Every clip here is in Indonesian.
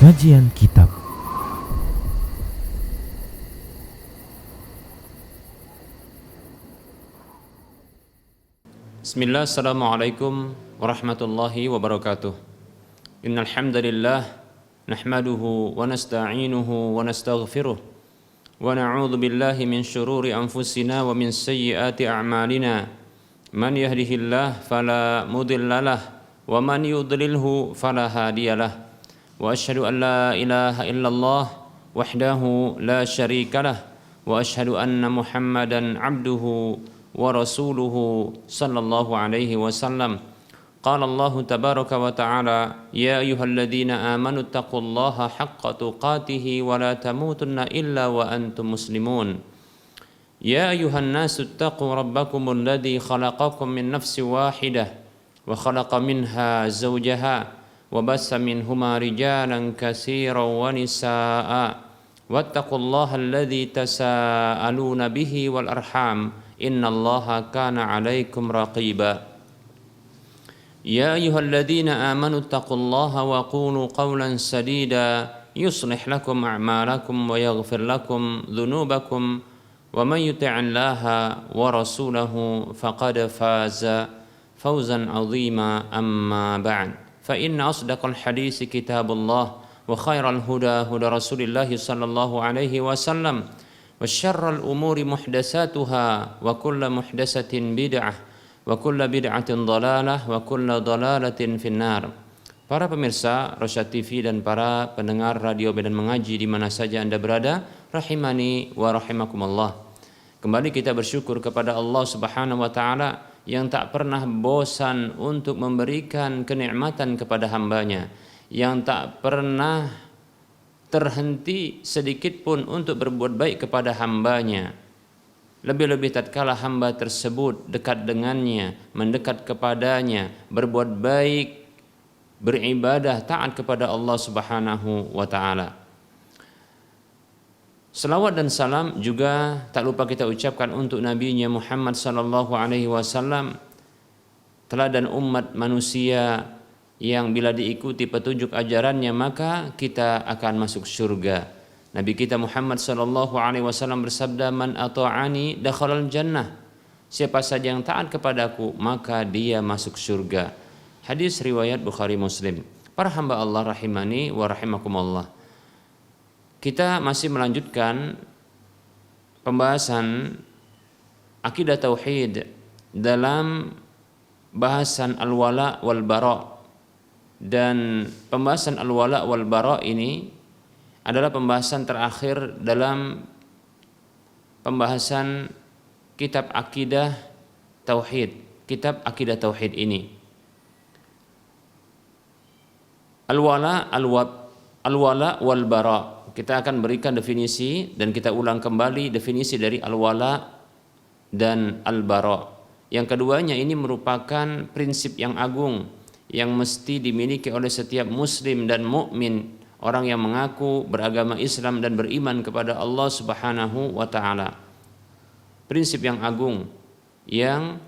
Kajian Kitab. Bismillah, assalamualaikum warahmatullahi wabarakatuh. Innal hamdalillah nahmaduhu wa nasta'inuhu wa nastaghfiruh wa na'udzu billahi min shururi anfusina wa min sayyiati a'malina. Man yahdihillah fala mudhillalah wa man yudlilhu fala hadiyalah. Wa asyhadu an la ilaha illallah wahdahu la syarikalah wa asyhadu anna Muhammadan abduhu wa rasuluhu sallallahu alaihi wasallam. Qala Allah tabaraka wa ta'ala, ya ayyuhalladzina amanu taqullaha haqqa tuqatih wa la tamutunna illa wa antum muslimun. Ya ayyuhan nasu taqu rabbakumul ladzi khalaqakum min nafsin wahidah wa khalaqa minha zawjaha wa bassa minhuma rijalan katsiran wa nisaa'a wattaqullaha alladzi tasaaluna bihi wal arham innallaha kana 'alaikum raqiba. Ya ayyuhalladzina amanu taqullaha wa qulu qawlan sadida yuslih lakum a'malakum wa yaghfir lakum dhunubakum wa man yuti'illaha wa rasulahu faqad faza fawzan 'azima amma ba'd. Fa inna asdaqal hadits kitabullah wa khairal huda huda Rasulillah sallallahu alaihi wasallam wa syarrul umuri muhdatsatuha wa kullu muhdatsatin bid'ah wa kullu bid'atin dhalalah wa kullu dhalalatin finnar. Para pemirsa Rosyad TV dan para pendengar radio Medan Mengaji di mana saja Anda berada, rahimani wa rahimakumullah. Kembali kita bersyukur kepada Allah Subhanahu wa taala yang tak pernah bosan untuk memberikan kenikmatan kepada hambanya, yang tak pernah terhenti sedikit pun untuk berbuat baik kepada hambanya. Lebih-lebih tatkala hamba tersebut dekat dengannya, mendekat kepadanya, berbuat baik, beribadah, taat kepada Allah Subhanahu wa taala. Salawat dan salam juga tak lupa kita ucapkan untuk Nabi-Nya Muhammad sallallahu alaihi wasallam, teladan umat manusia yang bila diikuti petunjuk ajarannya maka kita akan masuk surga. Nabi kita Muhammad sallallahu alaihi wasallam bersabda, man ata'ani dakhalal jannah. Siapa saja yang taat kepadaku maka dia masuk surga. Hadis riwayat Bukhari Muslim. Para hamba Allah rahimani wa rahimakumullah. Kita masih melanjutkan pembahasan akidah tauhid dalam bahasan al-wala wal bara, dan pembahasan al-wala wal bara ini adalah pembahasan terakhir dalam pembahasan kitab akidah tauhid, kitab akidah tauhid ini. Al-wala wal bara, kita akan berikan definisi dan kita ulang kembali definisi dari al-wala dan al-bara. Yang keduanya ini merupakan prinsip yang agung yang mesti dimiliki oleh setiap muslim dan mukmin, orang yang mengaku beragama Islam dan beriman kepada Allah Subhanahu wa taala. Prinsip yang agung yang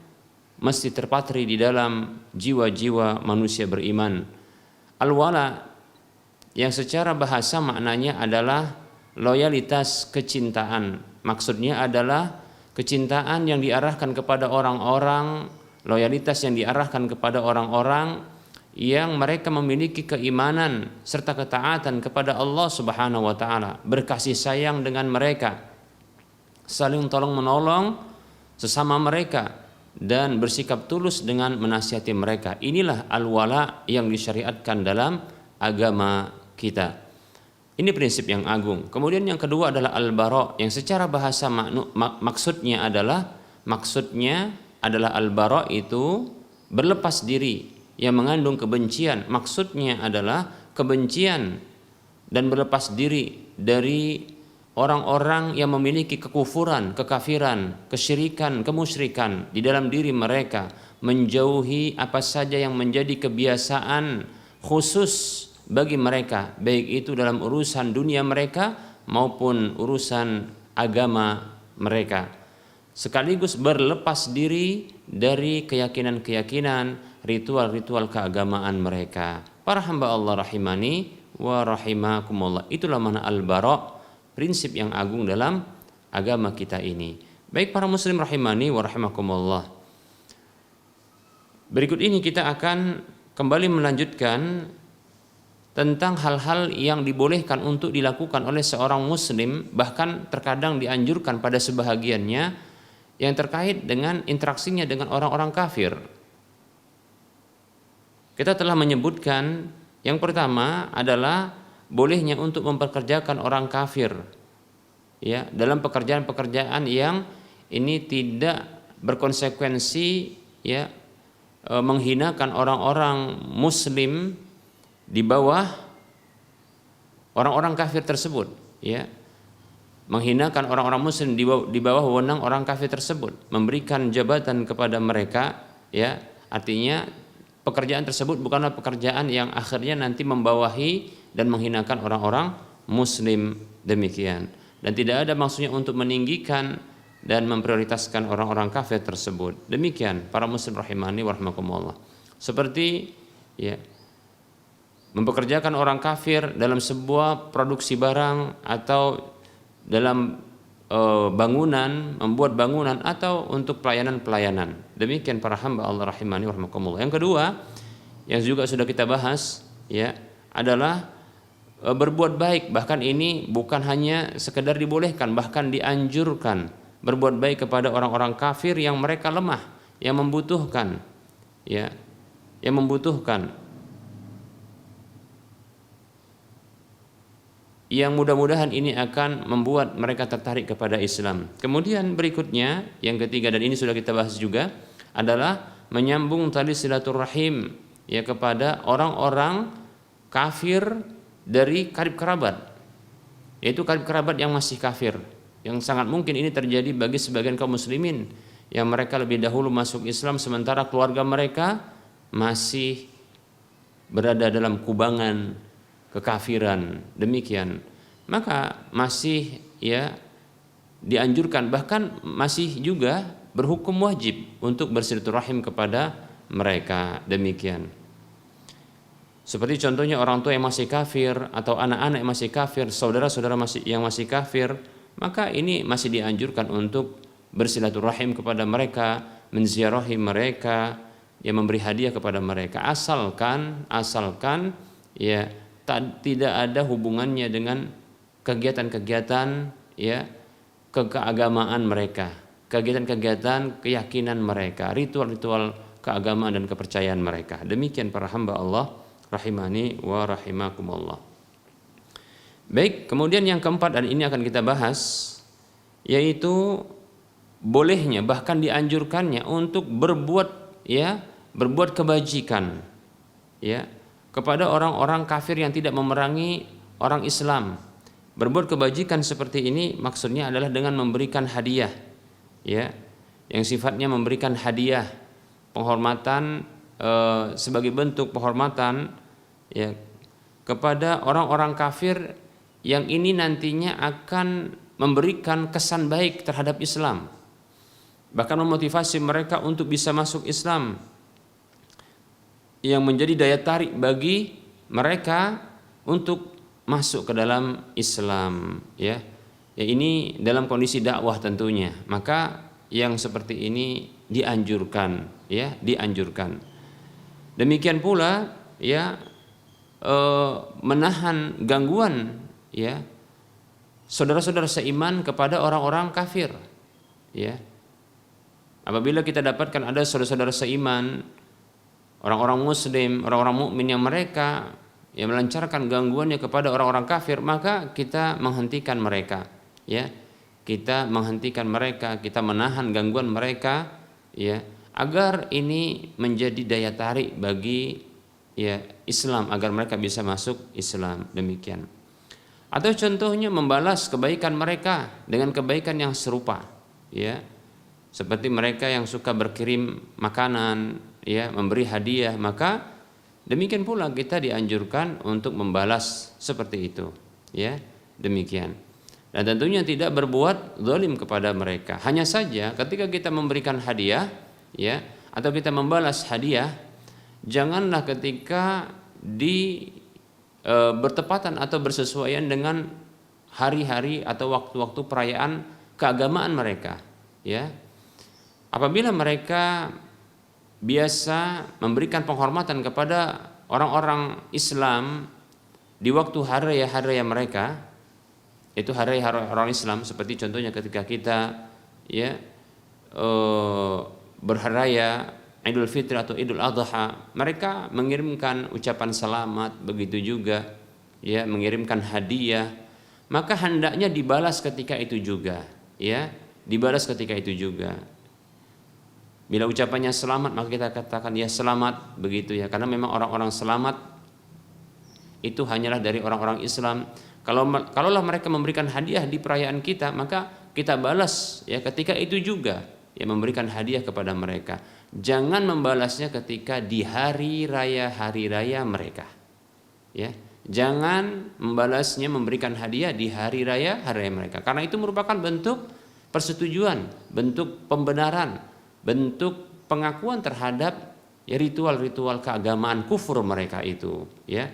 mesti terpatri di dalam jiwa-jiwa manusia beriman. Al-wala yang secara bahasa maknanya adalah loyalitas kecintaan. Maksudnya adalah kecintaan yang diarahkan kepada orang-orang, loyalitas yang diarahkan kepada orang-orang yang mereka memiliki keimanan serta ketaatan kepada Allah Subhanahu wa taala, berkasih sayang dengan mereka, saling tolong menolong sesama mereka dan bersikap tulus dengan menasihati mereka. Inilah al-wala yang disyariatkan dalam agama kita. Ini prinsip yang agung. Kemudian yang kedua adalah al-bara, yang secara bahasa maksudnya adalah al-bara itu berlepas diri yang mengandung kebencian. Maksudnya adalah kebencian dan berlepas diri dari orang-orang yang memiliki kekufuran, kekafiran, kesyirikan, kemusyrikan di dalam diri mereka, menjauhi apa saja yang menjadi kebiasaan khusus bagi mereka, baik itu dalam urusan dunia mereka maupun urusan agama mereka, sekaligus berlepas diri dari keyakinan-keyakinan, ritual-ritual keagamaan mereka. Para hamba Allah rahimani wa rahimakumullah. Itulah makna al-bara', prinsip yang agung dalam agama kita ini. Baik para muslim rahimani wa rahimakumullah. Berikut ini kita akan kembali melanjutkan tentang hal-hal yang dibolehkan untuk dilakukan oleh seorang muslim, bahkan terkadang dianjurkan pada sebahagiannya, yang terkait dengan interaksinya dengan orang-orang kafir. Kita telah menyebutkan yang pertama adalah bolehnya untuk mempekerjakan orang kafir, ya, dalam pekerjaan-pekerjaan yang ini tidak berkonsekuensi, ya, menghinakan orang-orang muslim di bawah orang-orang kafir tersebut, ya, menghinakan orang-orang muslim di bawah wewenang orang kafir tersebut, memberikan jabatan kepada mereka, ya, artinya pekerjaan tersebut bukanlah pekerjaan yang akhirnya nanti membawahi dan menghinakan orang-orang muslim, demikian. Dan tidak ada maksudnya untuk meninggikan dan memprioritaskan orang-orang kafir tersebut. Demikian para muslim rahimani wa rahimakumullah. Seperti, ya, mempekerjakan orang kafir dalam sebuah produksi barang atau dalam bangunan, membuat bangunan atau untuk pelayanan-pelayanan. Demikian para hamba Allah rahimani wa rahimakumullah. Yang kedua, yang juga sudah kita bahas, ya, adalah berbuat baik. Bahkan ini bukan hanya sekedar dibolehkan, bahkan dianjurkan berbuat baik kepada orang-orang kafir yang mereka lemah, yang membutuhkan, ya, yang membutuhkan, yang mudah-mudahan ini akan membuat mereka tertarik kepada Islam. Kemudian berikutnya, yang ketiga, dan ini sudah kita bahas juga, adalah menyambung tali silaturahim, ya, kepada orang-orang kafir dari karib kerabat, yaitu karib kerabat yang masih kafir, yang sangat mungkin ini terjadi bagi sebagian kaum muslimin yang mereka lebih dahulu masuk Islam sementara keluarga mereka masih berada dalam kubangan kekafiran, demikian. Maka masih, ya, dianjurkan, bahkan masih juga berhukum wajib untuk bersilaturahim kepada mereka, demikian. Seperti contohnya orang tua yang masih kafir atau anak-anak yang masih kafir, saudara-saudara yang masih kafir, maka ini masih dianjurkan untuk bersilaturahim kepada mereka, menziarahi mereka, ya, memberi hadiah kepada mereka, asalkan ya tidak ada hubungannya dengan kegiatan-kegiatan, ya, keagamaan mereka, kegiatan-kegiatan keyakinan mereka, ritual-ritual keagamaan dan kepercayaan mereka. Demikian para hamba Allah rahimani wa rahimakumullah. Baik, kemudian yang keempat, dan ini akan kita bahas, yaitu bolehnya, bahkan dianjurkannya untuk berbuat kebajikan, ya, kepada orang-orang kafir yang tidak memerangi orang Islam. Berbuat kebajikan seperti ini maksudnya adalah dengan memberikan hadiah, ya, yang sifatnya memberikan hadiah penghormatan, sebagai bentuk penghormatan, ya, kepada orang-orang kafir yang ini nantinya akan memberikan kesan baik terhadap Islam, bahkan memotivasi mereka untuk bisa masuk Islam, yang menjadi daya tarik bagi mereka untuk masuk ke dalam Islam, ya. Ya, ini dalam kondisi dakwah tentunya. Maka yang seperti ini dianjurkan, ya, dianjurkan. Demikian pula, ya, menahan gangguan, ya, saudara-saudara seiman kepada orang-orang kafir, ya. Apabila kita dapatkan ada saudara-saudara seiman, orang-orang muslim, orang-orang mukmin yang mereka yang melancarkan gangguannya kepada orang-orang kafir, maka kita menghentikan mereka, ya. Kita menghentikan mereka, kita menahan gangguan mereka, ya, agar ini menjadi daya tarik bagi, ya, Islam, agar mereka bisa masuk Islam, demikian. Atau contohnya membalas kebaikan mereka dengan kebaikan yang serupa, ya. Seperti mereka yang suka berkirim makanan, ya, memberi hadiah, maka demikian pula kita dianjurkan untuk membalas seperti itu, ya, demikian. Dan tentunya tidak berbuat zalim kepada mereka. Hanya saja ketika kita memberikan hadiah, ya, atau kita membalas hadiah, janganlah ketika bertepatan atau bersesuaian dengan hari-hari atau waktu-waktu perayaan keagamaan mereka, ya. Apabila mereka biasa memberikan penghormatan kepada orang-orang Islam di waktu hari raya mereka, itu hari orang Islam, seperti contohnya ketika kita ya berharaya Idul Fitri atau Idul Adha, mereka mengirimkan ucapan selamat, begitu juga ya mengirimkan hadiah, maka hendaknya dibalas ketika itu juga, ya, dibalas ketika itu juga. Bila ucapannya selamat, maka kita katakan ya selamat, begitu ya, karena memang orang-orang selamat itu hanyalah dari orang-orang Islam. Kalaulah mereka memberikan hadiah di perayaan kita, maka kita balas ya ketika itu juga, ya memberikan hadiah kepada mereka. Jangan membalasnya ketika di hari raya mereka, ya. Jangan membalasnya memberikan hadiah di hari raya mereka, karena itu merupakan bentuk persetujuan, bentuk pembenaran, bentuk pengakuan terhadap ya ritual-ritual keagamaan kufur mereka itu, ya.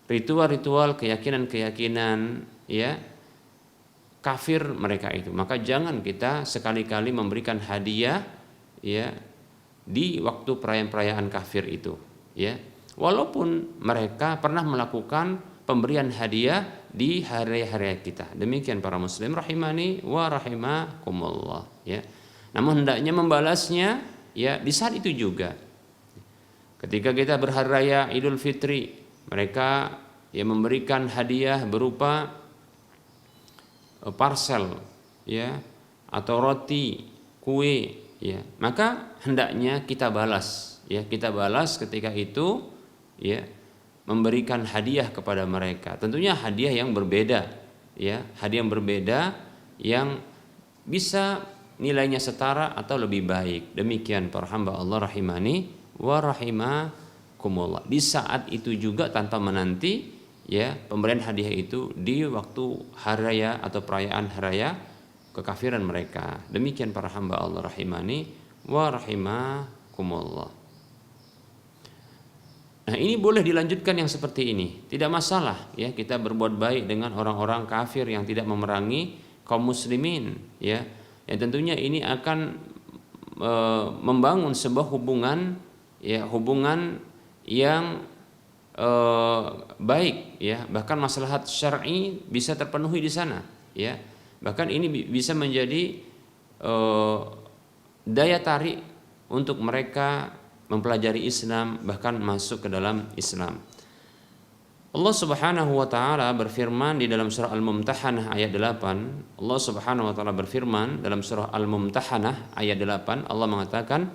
Ritual-ritual keyakinan-keyakinan ya kafir mereka itu. Maka jangan kita sekali-kali memberikan hadiah ya di waktu perayaan-perayaan kafir itu, ya. Walaupun mereka pernah melakukan pemberian hadiah di hari-hari kita. Demikian para muslim rahimani wa rahimakumullah, ya. Namun hendaknya membalasnya ya di saat itu juga. Ketika kita berhari raya Idul Fitri, mereka ya memberikan hadiah berupa parsel ya atau roti, kue ya, maka hendaknya kita balas ya, kita balas ketika itu ya memberikan hadiah kepada mereka. Tentunya hadiah yang berbeda ya, hadiah yang berbeda yang bisa nilainya setara atau lebih baik. Demikian para hamba Allah rahimani wa rahimakumullah. Di saat itu juga tanpa menanti ya pemberian hadiah itu di waktu hari raya atau perayaan hari raya kekafiran mereka. Demikian para hamba Allah rahimani wa rahimakumullah. Nah, ini boleh dilanjutkan yang seperti ini, tidak masalah ya kita berbuat baik dengan orang-orang kafir yang tidak memerangi kaum muslimin ya. Ya tentunya ini akan membangun sebuah hubungan ya, hubungan yang baik ya, bahkan maslahat syar'i bisa terpenuhi di sana ya. Bahkan ini bisa menjadi daya tarik untuk mereka mempelajari Islam, bahkan masuk ke dalam Islam. Allah Subhanahu wa taala berfirman di dalam surah Al-Mumtahanah ayat 8. Allah Subhanahu wa taala berfirman dalam surah Al-Mumtahanah ayat 8, Allah mengatakan,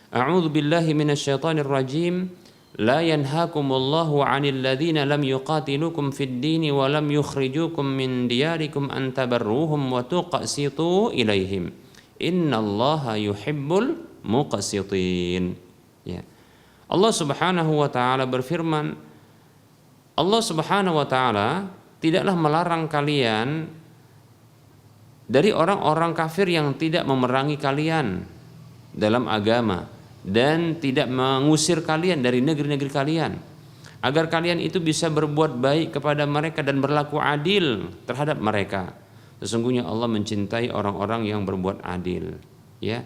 A'udzu billahi minasyaitonir rajim. La yanhaakumullahu 'anil ladzina lam yuqatilukum fid dini wa lam yukhrijukum min diyarikum an tabarruhum wa tuqsitu ilaihim. Innallaha yuhibbul muqsitin. Ya. Allah Subhanahu wa taala berfirman, Allah Subhanahu wa taala tidaklah melarang kalian dari orang-orang kafir yang tidak memerangi kalian dalam agama dan tidak mengusir kalian dari negeri-negeri kalian, agar kalian itu bisa berbuat baik kepada mereka dan berlaku adil terhadap mereka. Sesungguhnya Allah mencintai orang-orang yang berbuat adil, ya.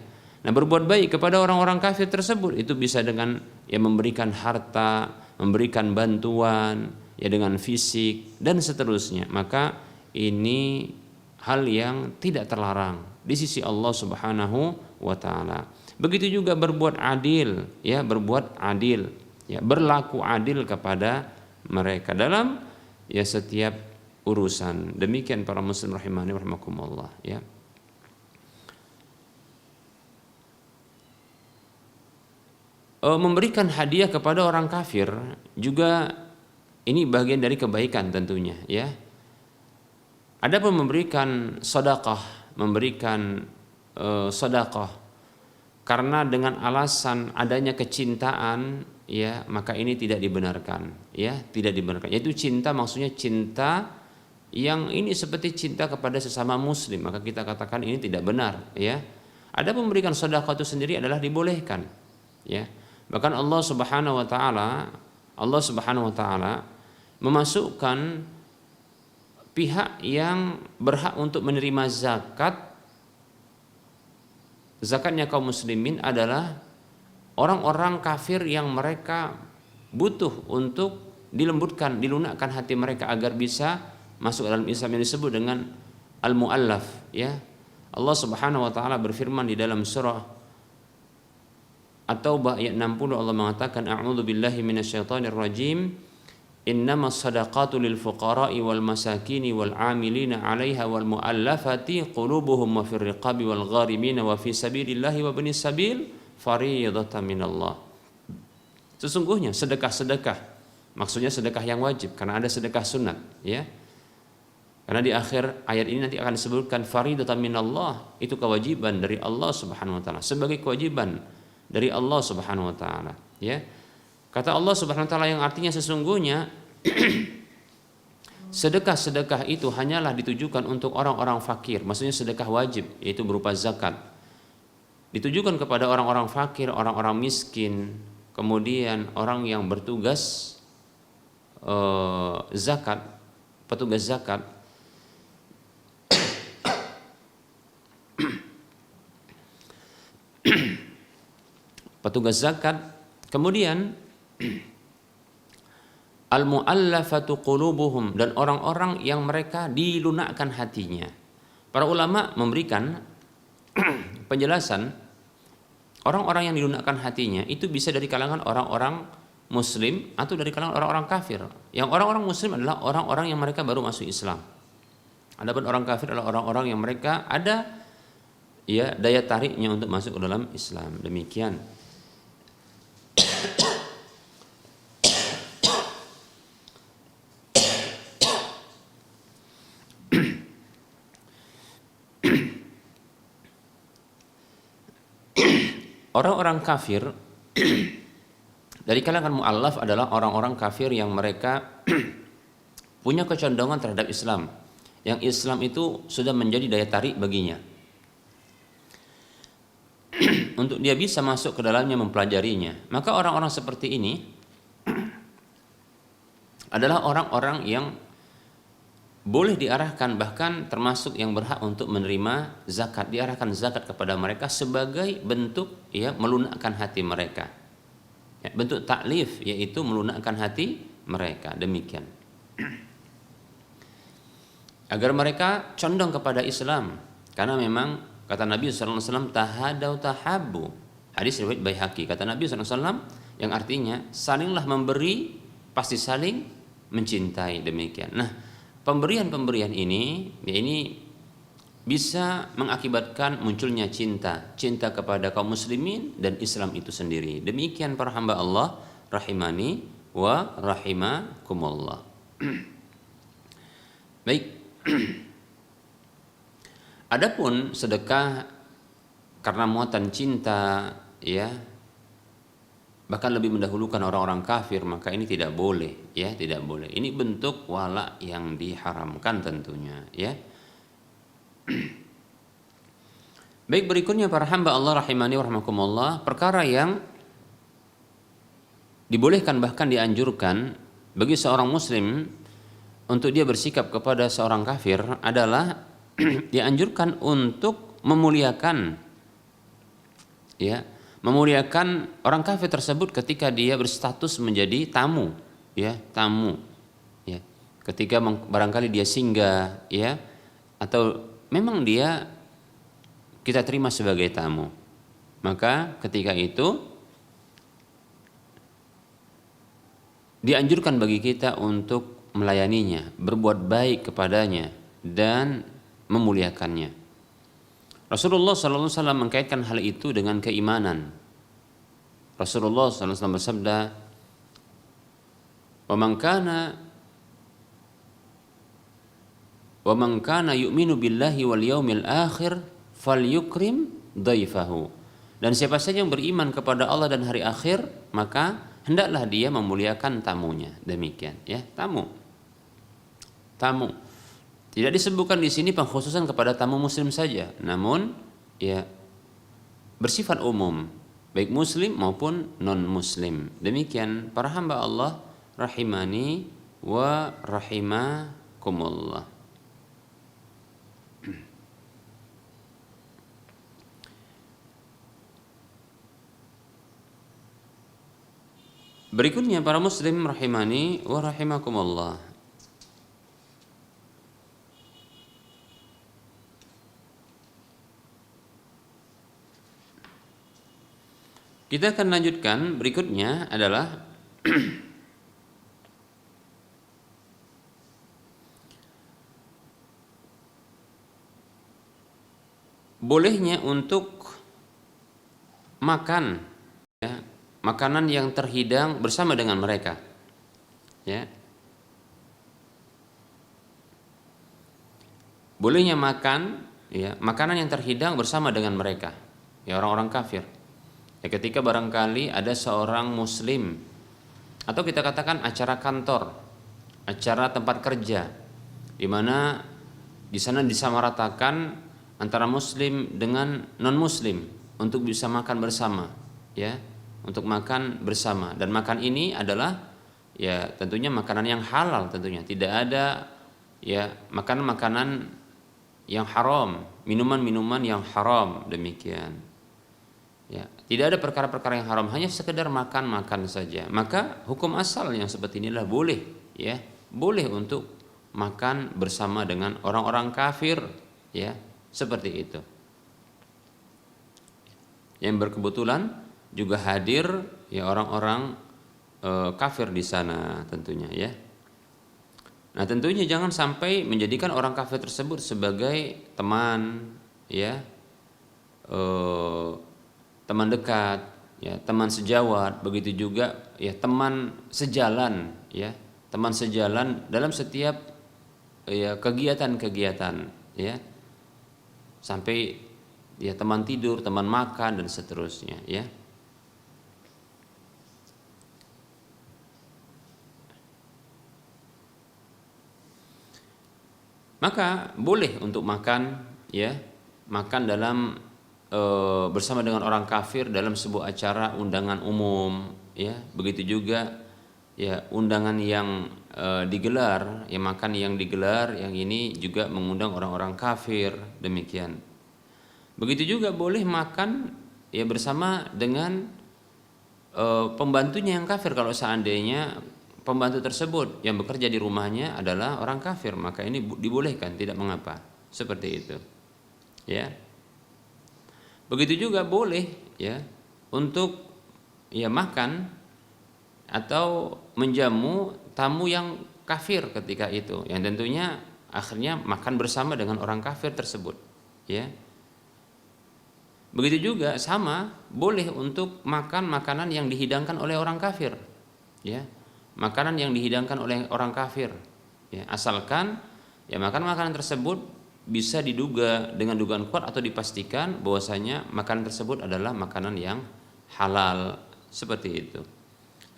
Nah, berbuat baik kepada orang-orang kafir tersebut itu bisa dengan ya memberikan harta, memberikan bantuan, ya dengan fisik dan seterusnya. Maka ini hal yang tidak terlarang di sisi Allah Subhanahu wa taala. Begitu juga berbuat adil, ya, berbuat adil, ya, berlaku adil kepada mereka dalam ya setiap urusan. Demikian para muslim rahimani wa rahimakumullah, ya. Memberikan hadiah kepada orang kafir juga ini bagian dari kebaikan tentunya, ya. Adapun memberikan sedekah, memberikan sedekah karena dengan alasan adanya kecintaan, ya, maka ini tidak dibenarkan, ya, tidak dibenarkan. Yaitu cinta, maksudnya cinta yang ini seperti cinta kepada sesama muslim, maka kita katakan ini tidak benar, ya. Ada memberikan sedekah itu sendiri adalah dibolehkan, ya. Bahkan Allah Subhanahu wa taala memasukkan pihak yang berhak untuk menerima zakatnya kaum muslimin adalah orang-orang kafir yang mereka butuh untuk dilembutkan, dilunakkan hati mereka agar bisa masuk dalam Islam yang disebut dengan al-mu'allaf, ya. Allah Subhanahu wa taala berfirman di dalam surah At-Taubah ayat 60, Allah mengatakan a'udzu billahi minasyaitonir rajim. Innamas shadaqatu lil fuqara'i wal masakini wal 'amilina 'alaiha wal mu'allafati qulubuhum wa fir riqabi wal gharimina wa fi sabilillahi wa ibnis sabil fariidatan minallah. Sesungguhnya sedekah-sedekah, maksudnya sedekah yang wajib karena ada sedekah sunat, ya. Karena di akhir ayat ini nanti akan disebutkan fariidatan minallah, itu kewajiban dari Allah Subhanahu wa taala, sebagai kewajiban dari Allah Subhanahu wa taala, ya. Kata Allah Subhanahu wa taala yang artinya sesungguhnya sedekah-sedekah itu hanyalah ditujukan untuk orang-orang fakir, maksudnya sedekah wajib yaitu berupa zakat. Ditujukan kepada orang-orang fakir, orang-orang miskin, kemudian orang yang bertugas zakat, petugas zakat. Petugas zakat, kemudian al-mu'allafatu qulubuhum, dan orang-orang yang mereka dilunakkan hatinya. Para ulama memberikan penjelasan orang-orang yang dilunakkan hatinya itu bisa dari kalangan orang-orang muslim atau dari kalangan orang-orang kafir. Yang orang-orang muslim adalah orang-orang yang mereka baru masuk Islam. Adapun orang kafir adalah orang-orang yang mereka ada ya daya tariknya untuk masuk ke dalam Islam. Demikian. Orang-orang kafir dari kalangan mu'allaf adalah orang-orang kafir yang mereka punya kecondongan terhadap Islam, yang Islam itu sudah menjadi daya tarik baginya untuk dia bisa masuk ke dalamnya, mempelajarinya. Maka orang-orang seperti ini adalah orang-orang yang boleh diarahkan, bahkan termasuk yang berhak untuk menerima zakat, diarahkan zakat kepada mereka sebagai bentuk ya melunakkan hati mereka, ya, bentuk taklif, yaitu melunakkan hati mereka. Demikian agar mereka condong kepada Islam, karena memang kata Nabi SAW tahadau tahabu, hadis riwayat Baihaqi, kata Nabi SAW yang artinya salinglah memberi pasti saling mencintai. Demikian. Nah, pemberian-pemberian ini bisa mengakibatkan munculnya cinta kepada kaum muslimin dan Islam itu sendiri. Demikian para hamba Allah rahimani wa rahimakumullah. Baik. Adapun sedekah karena muatan cinta, ya, bahkan lebih mendahulukan orang-orang kafir, maka ini tidak boleh, ya, tidak boleh. Ini bentuk wala yang diharamkan tentunya, ya. Baik, berikutnya para hamba Allah rahimani wa rahimakumullah, perkara yang dibolehkan bahkan dianjurkan bagi seorang muslim untuk dia bersikap kepada seorang kafir adalah dianjurkan untuk memuliakan, ya, memuliakan orang kafir tersebut ketika dia berstatus menjadi tamu, ya, tamu, ya, ketika barangkali dia singgah, ya, atau memang dia kita terima sebagai tamu, maka ketika itu dianjurkan bagi kita untuk melayaninya, berbuat baik kepadanya dan memuliakannya. Rasulullah SAW mengkaitkan hal itu dengan keimanan. Rasulullah SAW bersabda, "Wa man kana yu'minu billahi wal yaumil akhir falyukrim dhaifahu." Dan siapa saja yang beriman kepada Allah dan hari akhir, maka hendaklah dia memuliakan tamunya. Demikian, ya, tamu. Tidak disebutkan di sini pengkhususan kepada tamu muslim saja, namun ya bersifat umum, baik muslim maupun non muslim. Demikian para hamba Allah rahimani wa rahimakumullah. Berikutnya para muslim rahimani wa rahimakumullah. Kita akan lanjutkan, berikutnya adalah bolehnya untuk makan, ya, makanan yang terhidang bersama dengan mereka, ya. Bolehnya makan, ya, makanan yang terhidang bersama dengan mereka, ya, orang-orang kafir. Ya, ketika barangkali ada seorang muslim, atau kita katakan acara kantor, acara tempat kerja, di mana di sana disamaratakan antara muslim dengan non muslim untuk bisa makan bersama, ya, untuk makan bersama. Dan makan ini adalah, ya, tentunya makanan yang halal, tentunya tidak ada, ya, makanan-makanan yang haram, minuman-minuman yang haram, demikian. Ya, tidak ada perkara-perkara yang haram, hanya sekedar makan-makan saja. Maka hukum asal yang seperti inilah boleh, ya, boleh untuk makan bersama dengan orang-orang kafir, ya, seperti itu. Yang berkebetulan juga hadir, ya, orang-orang kafir di sana tentunya, ya. Nah, tentunya jangan sampai menjadikan orang kafir tersebut sebagai teman, ya, teman dekat, ya, teman sejawat, begitu juga, ya, teman sejalan, ya, teman sejalan dalam setiap, ya, kegiatan-kegiatan, ya, sampai, ya, teman tidur, teman makan dan seterusnya, ya. Maka boleh untuk makan, ya, makan dalam bersama dengan orang kafir dalam sebuah acara undangan umum, ya, begitu juga, ya, undangan yang digelar, ya, makan yang digelar yang ini juga mengundang orang-orang kafir, demikian. Begitu juga boleh makan, ya, bersama dengan pembantunya yang kafir. Kalau seandainya pembantu tersebut yang bekerja di rumahnya adalah orang kafir, maka ini dibolehkan, tidak mengapa, seperti itu, ya. Begitu juga boleh, ya, untuk, ya, makan atau menjamu tamu yang kafir ketika itu, yang tentunya akhirnya makan bersama dengan orang kafir tersebut, ya. Begitu juga sama boleh untuk makan makanan yang dihidangkan oleh orang kafir, ya, makanan yang dihidangkan oleh orang kafir, ya, asalkan, ya, makanan tersebut bisa diduga dengan dugaan kuat atau dipastikan bahwasanya makanan tersebut adalah makanan yang halal, seperti itu.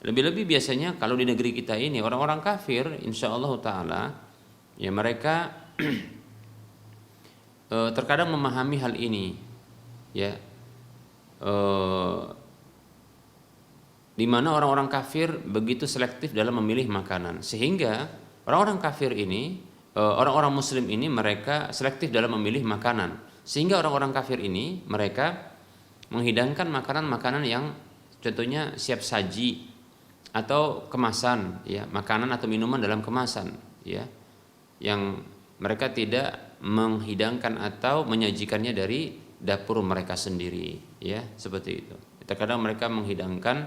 Lebih-lebih biasanya kalau di negeri kita ini orang-orang kafir, insyaallah taala, ya, mereka terkadang memahami hal ini, ya, di mana orang-orang kafir begitu selektif dalam memilih makanan, sehingga orang-orang kafir ini, orang-orang muslim ini, mereka selektif dalam memilih makanan, sehingga orang-orang kafir ini mereka menghidangkan makanan-makanan yang contohnya siap saji atau kemasan, ya, makanan atau minuman dalam kemasan, ya, yang mereka tidak menghidangkan atau menyajikannya dari dapur mereka sendiri, ya, seperti itu. Terkadang mereka menghidangkan,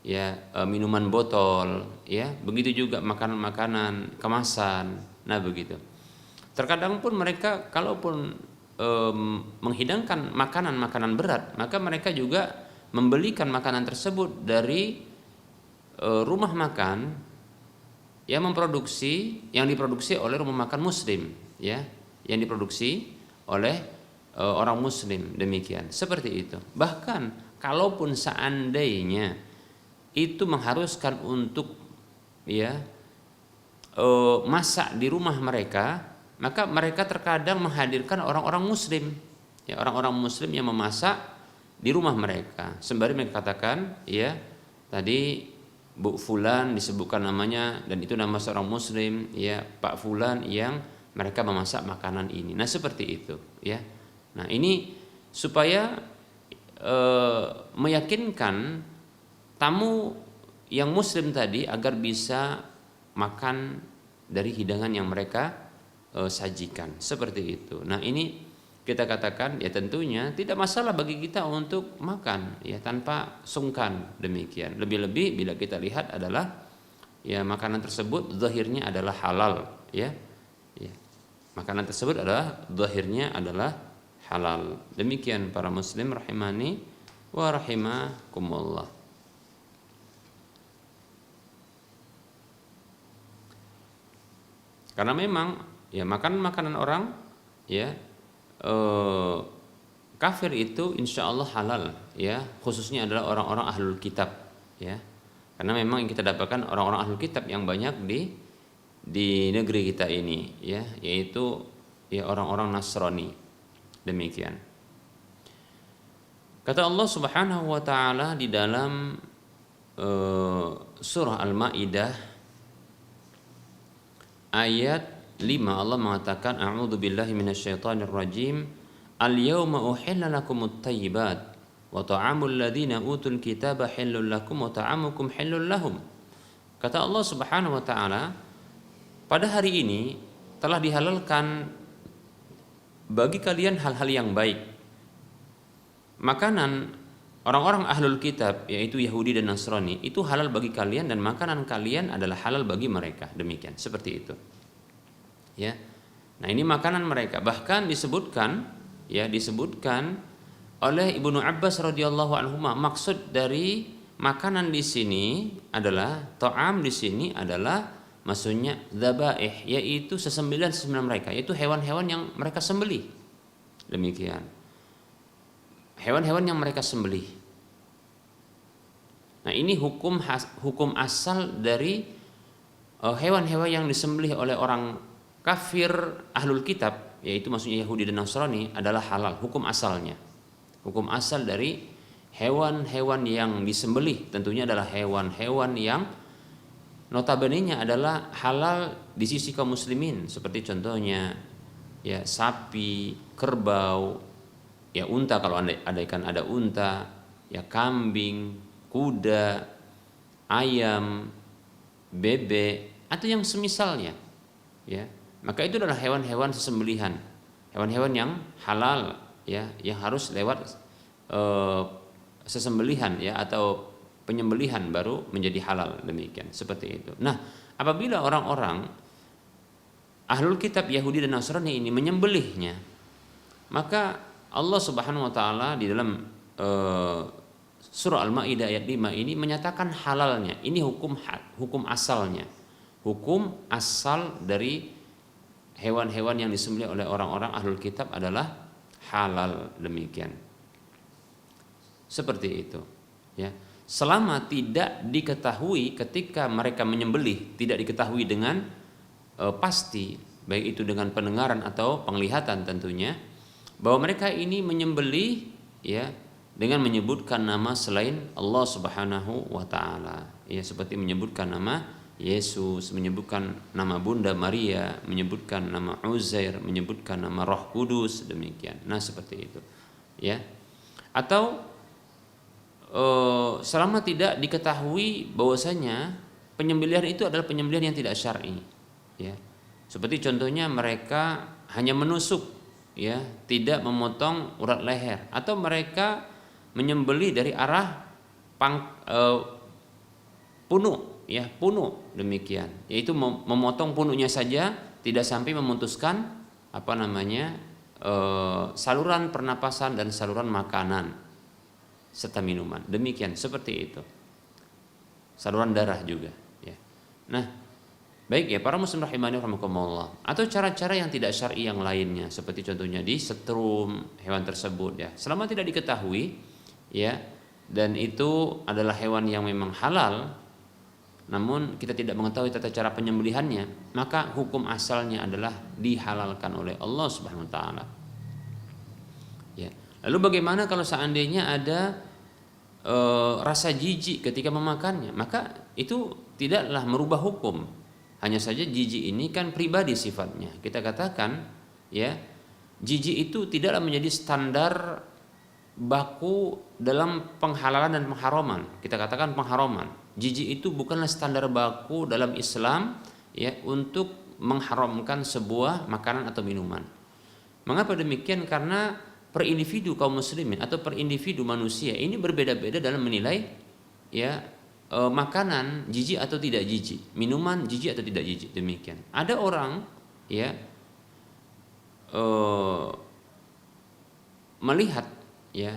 ya, minuman botol, ya, begitu juga makanan-makanan kemasan. Nah, begitu. Terkadang pun mereka kalaupun menghidangkan makanan-makanan berat, maka mereka juga membelikan makanan tersebut dari rumah makan yang diproduksi oleh rumah makan muslim, ya, yang diproduksi oleh orang muslim, demikian, seperti itu. Bahkan kalaupun seandainya itu mengharuskan untuk, ya, masak di rumah mereka, maka mereka terkadang menghadirkan orang-orang muslim, ya, orang-orang muslim yang memasak di rumah mereka, sembari mereka katakan, ya, tadi Bu Fulan disebutkan namanya dan itu nama seorang muslim, ya Pak Fulan yang mereka memasak makanan ini. Nah seperti itu, ya. Nah ini supaya meyakinkan tamu yang muslim tadi agar bisa makan dari hidangan yang mereka sajikan, seperti itu. Nah ini kita katakan ya tentunya tidak masalah bagi kita untuk makan ya tanpa sungkan, demikian. Lebih-lebih bila kita lihat adalah ya makanan tersebut zahirnya adalah halal, ya. Ya. Makanan tersebut adalah zahirnya adalah halal. Demikian para muslim rahimani wa rahimakumullah. Karena memang ya makan makanan orang ya kafir itu insya Allah halal, ya, khususnya adalah orang-orang ahlul kitab, ya, karena memang yang kita dapatkan orang-orang ahlul kitab yang banyak di negeri kita ini, ya, yaitu ya orang-orang Nasrani, demikian. Kata Allah Subhanahu wa taala di dalam surah Al-Maidah ayat 5, Allah mengatakan a'udzu billahi minasyaitonir rajim. Al-yawma uhilla lakumut thayyibat wa ta'amul ladzina utul kitaba hillul lakum wa ta'amukum hillul lahum. Kata Allah Subhanahu wa taala, pada hari ini telah dihalalkan bagi kalian hal-hal yang baik. Makanan orang-orang ahlul kitab yaitu Yahudi dan Nasrani itu halal bagi kalian dan makanan kalian adalah halal bagi mereka. Demikian, seperti itu. Ya. Nah, ini makanan mereka. Bahkan disebutkan oleh Ibnu Abbas radhiyallahu anhu, maksud dari makanan di sini adalah ta'am, di sini adalah maksudnya dzabaih, yaitu sesembelihan mereka, yaitu hewan-hewan yang mereka sembelih. Demikian. Hewan-hewan yang mereka sembelih. Nah, ini hukum asal dari hewan-hewan yang disembelih oleh orang kafir ahlul kitab, yaitu maksudnya Yahudi dan Nasrani, adalah halal, hukum asalnya. Hukum asal dari hewan-hewan yang disembelih tentunya adalah hewan-hewan yang notabene-nya adalah halal di sisi kaum muslimin, seperti contohnya ya sapi, kerbau, ya unta kalau andaikan ada unta, ya kambing, kuda, ayam, bebek atau yang semisalnya, ya. Maka itu adalah hewan-hewan sesembelihan, hewan-hewan yang halal, ya, yang harus lewat sesembelihan, ya, atau penyembelihan baru menjadi halal, demikian, seperti itu. Nah, apabila orang-orang ahlul kitab Yahudi dan Nasrani ini menyembelihnya, maka Allah Subhanahu wa taala di dalam surah Al-Maidah ayat 5 ini menyatakan halalnya. Ini hukum asalnya. Hukum asal dari hewan-hewan yang disembelih oleh orang-orang ahlul kitab adalah halal, demikian. Seperti itu, ya. Selama tidak diketahui ketika mereka menyembelih, tidak diketahui dengan pasti, baik itu dengan pendengaran atau penglihatan tentunya, bahwa mereka ini menyembelih, ya, dengan menyebutkan nama selain Allah Subhanahu wa taala, ya, seperti menyebutkan nama Yesus, menyebutkan nama Bunda Maria, menyebutkan nama Uzair, menyebutkan nama Roh Kudus, demikian. Nah, seperti itu, ya. Atau selama tidak diketahui bahwasanya penyembelihan itu adalah penyembelihan yang tidak syar'i, ya. Seperti contohnya mereka hanya menusuk, ya, tidak memotong urat leher, atau mereka menyembelih dari arah punuk, ya, punuk, demikian, yaitu memotong punuknya saja, tidak sampai memutuskan saluran pernapasan dan saluran makanan serta minuman, demikian, seperti itu. Saluran darah juga, ya. Nah, baik, ya, para muslim rahimani rahimakumullah. Atau cara-cara yang tidak syar'i yang lainnya, seperti contohnya disetrum hewan tersebut, ya, selama tidak diketahui, ya, dan itu adalah hewan yang memang halal, namun kita tidak mengetahui tata cara penyembelihannya, maka hukum asalnya adalah dihalalkan oleh Allah Subhanahu wa taala. Ya. Lalu bagaimana kalau seandainya ada rasa jijik ketika memakannya, maka itu tidaklah merubah hukum. Hanya saja jijik ini kan pribadi sifatnya. Kita katakan ya, jijik itu tidaklah menjadi standar baku dalam penghalalan dan pengharaman. Kita katakan pengharaman. Jijik itu bukanlah standar baku dalam Islam ya untuk mengharamkan sebuah makanan atau minuman. Mengapa demikian? Karena per individu kaum muslimin atau per individu manusia ini berbeda-beda dalam menilai ya makanan jijik atau tidak jijik, minuman jijik atau tidak jijik. Demikian. Ada orang ya melihat ya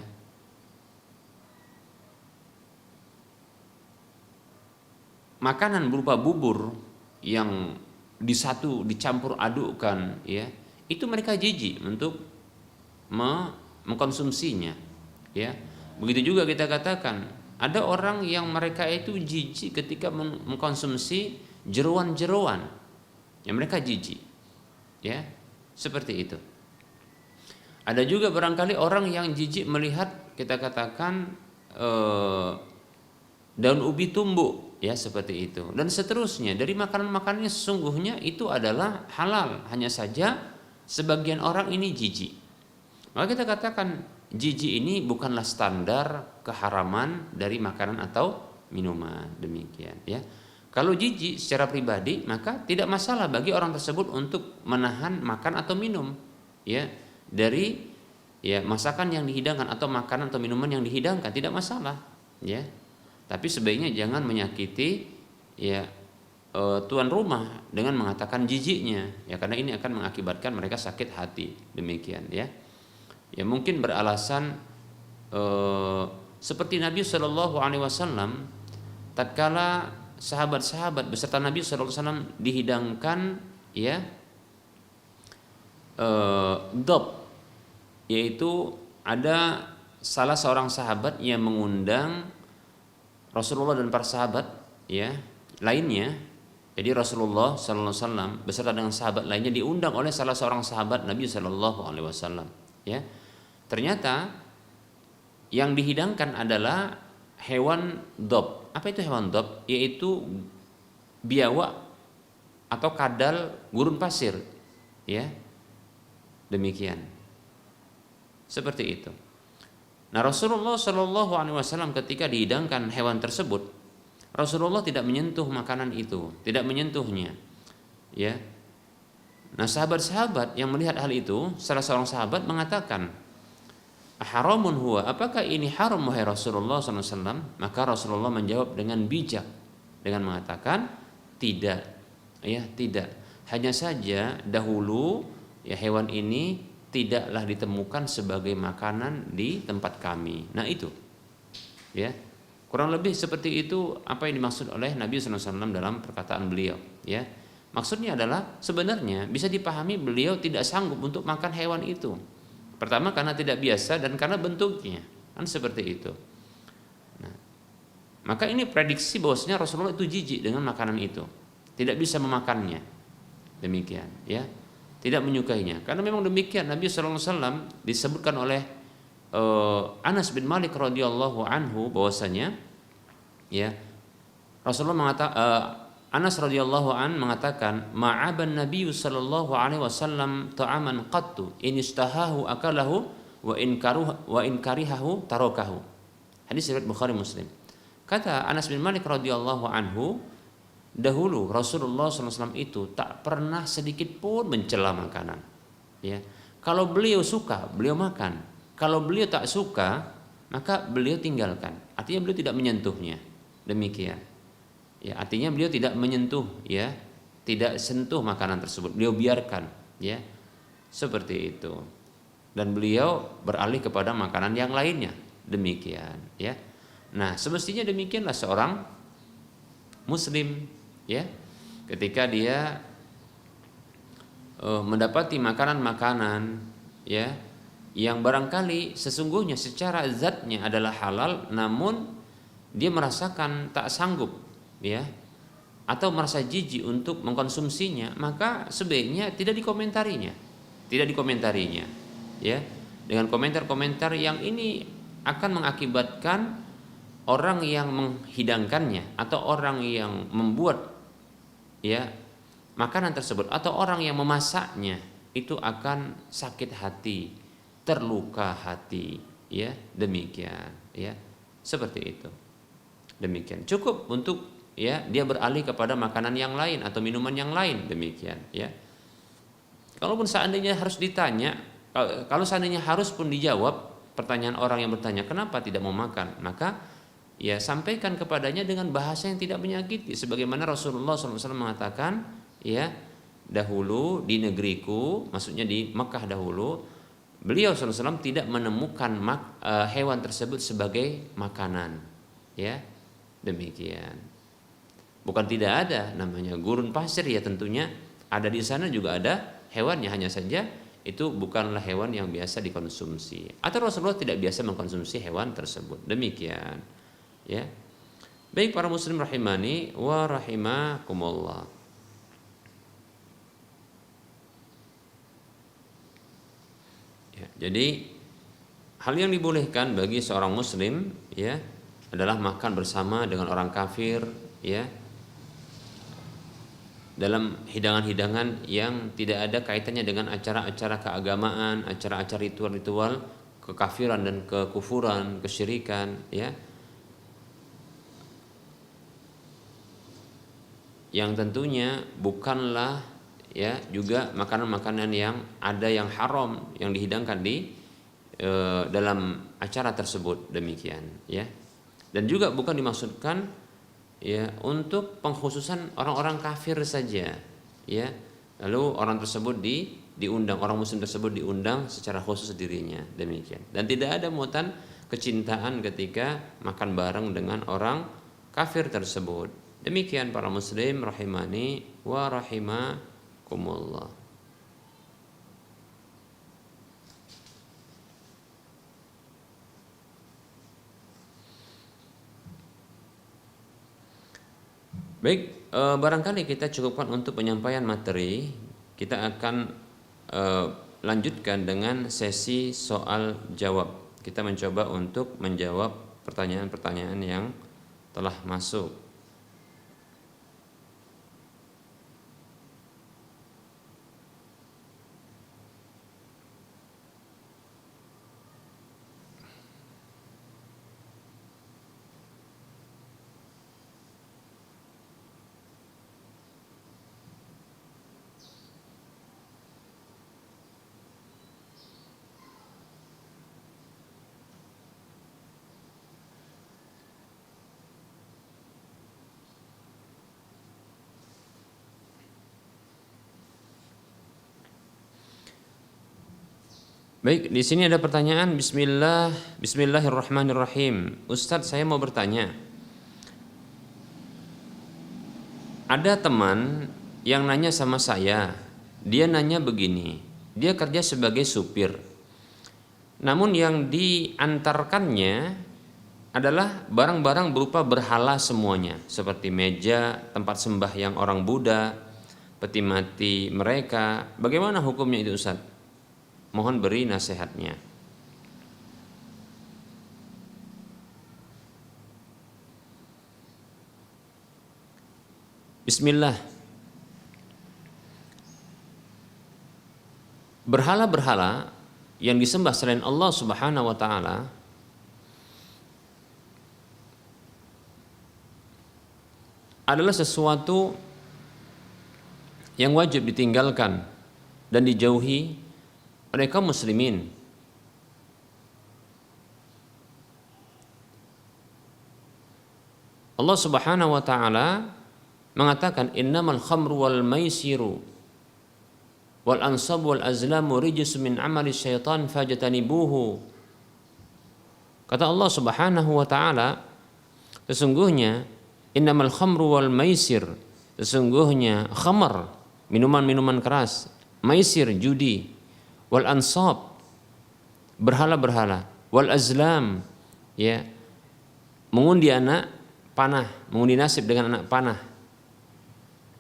makanan berupa bubur yang dicampur adukkan ya, itu mereka jijik untuk mengkonsumsinya ya. Begitu juga kita katakan ada orang yang mereka itu jijik ketika mengkonsumsi jeruan-jeruan yang mereka jijik ya, seperti itu. Ada juga barangkali orang yang jijik melihat kita katakan daun ubi tumbuh ya, seperti itu dan seterusnya. Dari makanan-makanannya sesungguhnya itu adalah halal, hanya saja sebagian orang ini jijik. Maka kita katakan jijik ini bukanlah standar keharaman dari makanan atau minuman. Demikian ya. Kalau jijik secara pribadi maka tidak masalah bagi orang tersebut untuk menahan makan atau minum ya dari ya masakan yang dihidangkan atau makanan atau minuman yang dihidangkan, tidak masalah ya. Tapi sebaiknya jangan menyakiti ya tuan rumah dengan mengatakan jijiknya ya, karena ini akan mengakibatkan mereka sakit hati. Demikian ya. Ya mungkin beralasan seperti Nabi Shallallahu Alaihi Wasallam tatkala sahabat-sahabat beserta Nabi Shallallahu Alaihi Wasallam dihidangkan ya dob, yaitu ada salah seorang sahabat yang mengundang Rasulullah dan para sahabat ya lainnya. Jadi Rasulullah Sallallahu Alaihi Wasallam beserta dengan sahabat lainnya diundang oleh salah seorang sahabat Nabi Sallallahu Alaihi Wasallam ya. Ternyata yang dihidangkan adalah hewan dob. Apa itu hewan dob? Yaitu biawak atau kadal gurun pasir ya. Demikian. Seperti itu. Nah, Rasulullah Shallallahu Alaihi Wasallam ketika dihidangkan hewan tersebut, Rasulullah tidak menyentuh makanan itu, tidak menyentuhnya, ya. Nah, sahabat-sahabat yang melihat hal itu, salah seorang sahabat mengatakan, haramun huwa, apakah ini haram wahai Rasulullah Sallallahu Alaihi Wasallam? Maka Rasulullah menjawab dengan bijak, dengan mengatakan tidak, ya tidak. Hanya saja dahulu ya hewan ini tidaklah ditemukan sebagai makanan di tempat kami. Nah itu ya, kurang lebih seperti itu apa yang dimaksud oleh Nabi SAW dalam perkataan beliau ya. Maksudnya adalah sebenarnya bisa dipahami beliau tidak sanggup untuk makan hewan itu. Pertama karena tidak biasa dan karena bentuknya kan seperti itu. Nah, maka ini prediksi bahwasanya Rasulullah itu jijik dengan makanan itu, tidak bisa memakannya. Demikian ya. Tidak menyukainya. Karena memang demikian Nabi SAW disebutkan oleh Anas bin Malik radhiyallahu anhu bahwasanya ya Rasulullah Anas radhiyallahu an mengatakan ma'aban Nabi sallallahu alaihi wasallam ta'aman qattu in istahahu akalahu wa in karihahu tarakahu. Hadis riwayat Bukhari Muslim. Kata Anas bin Malik radhiyallahu anhu, dahulu Rasulullah SAW itu tak pernah sedikit pun mencela makanan. Ya, kalau beliau suka, beliau makan. Kalau beliau tak suka, maka beliau tinggalkan. Artinya beliau tidak menyentuhnya. Demikian. Ya, artinya beliau tidak menyentuh, ya, tidak sentuh makanan tersebut. Beliau biarkan, ya, seperti itu. Dan beliau beralih kepada makanan yang lainnya. Demikian, ya. Nah, semestinya demikianlah seorang Muslim. Ya, ketika dia mendapati makanan-makanan ya yang barangkali sesungguhnya secara zatnya adalah halal, namun dia merasakan tak sanggup ya atau merasa jijik untuk mengkonsumsinya, maka sebaiknya tidak dikomentarinya ya, dengan komentar-komentar yang ini akan mengakibatkan orang yang menghidangkannya atau orang yang membuat ya makanan tersebut atau orang yang memasaknya itu akan sakit hati, terluka hati, ya demikian, ya seperti itu. Demikian cukup untuk ya dia beralih kepada makanan yang lain atau minuman yang lain, demikian ya. Kalaupun seandainya harus ditanya, kalau seandainya harus pun dijawab pertanyaan orang yang bertanya kenapa tidak mau makan, maka ya sampaikan kepadanya dengan bahasa yang tidak menyakiti, sebagaimana Rasulullah SAW mengatakan ya dahulu di negeriku, maksudnya di Mekah dahulu, beliau SAW tidak menemukan hewan tersebut sebagai makanan, ya demikian. Bukan tidak ada, namanya gurun pasir ya tentunya ada di sana juga ada hewannya, hanya saja itu bukanlah hewan yang biasa dikonsumsi atau Rasulullah tidak biasa mengkonsumsi hewan tersebut, demikian. Ya, baik para muslim rahimani wa rahimakumullah. Ya, jadi hal yang dibolehkan bagi seorang muslim ya adalah makan bersama dengan orang kafir ya dalam hidangan-hidangan yang tidak ada kaitannya dengan acara-acara keagamaan, acara-acara ritual-ritual kekafiran dan kekufuran, kesyirikan ya. Yang tentunya bukanlah ya juga makanan-makanan yang ada yang haram yang dihidangkan di dalam acara tersebut, demikian ya. Dan juga bukan dimaksudkan ya untuk pengkhususan orang-orang kafir saja ya. Lalu orang tersebut diundang, orang muslim tersebut diundang secara khusus dirinya, demikian. Dan tidak ada muatan kecintaan ketika makan bareng dengan orang kafir tersebut. Demikian para muslim rahimani wa rahimakumullah. Baik, barangkali kita cukupkan untuk penyampaian materi. Kita akan lanjutkan dengan sesi soal jawab. Kita mencoba untuk menjawab pertanyaan-pertanyaan yang telah masuk. Baik, di sini ada pertanyaan. Bismillahirrahmanirrahim. Ustadz, saya mau bertanya. Ada teman yang nanya sama saya. Dia nanya begini. Dia kerja sebagai supir. Namun yang diantarkannya adalah barang-barang berupa berhala semuanya, seperti meja, tempat sembah yang orang Buddha, peti mati mereka. Bagaimana hukumnya itu, Ustadz? Mohon beri nasihatnya. Bismillah. Berhala-berhala yang disembah selain Allah Subhanahu wa taala adalah sesuatu yang wajib ditinggalkan dan dijauhi oleh kaum muslimin. Allah Subhanahu wa taala mengatakan innamal khamru wal maisiru wal ansab wal azlamu rijsun min amali syaitan fajtanibuhu. Kata Allah Subhanahu wa taala, sesungguhnya innamal khamru wal maisir, sesungguhnya khamar, minuman-minuman keras, maisir, judi, wal ansab, berhala-berhala, wal azlam, ya, mengundi anak panah, mengundi nasib dengan anak panah,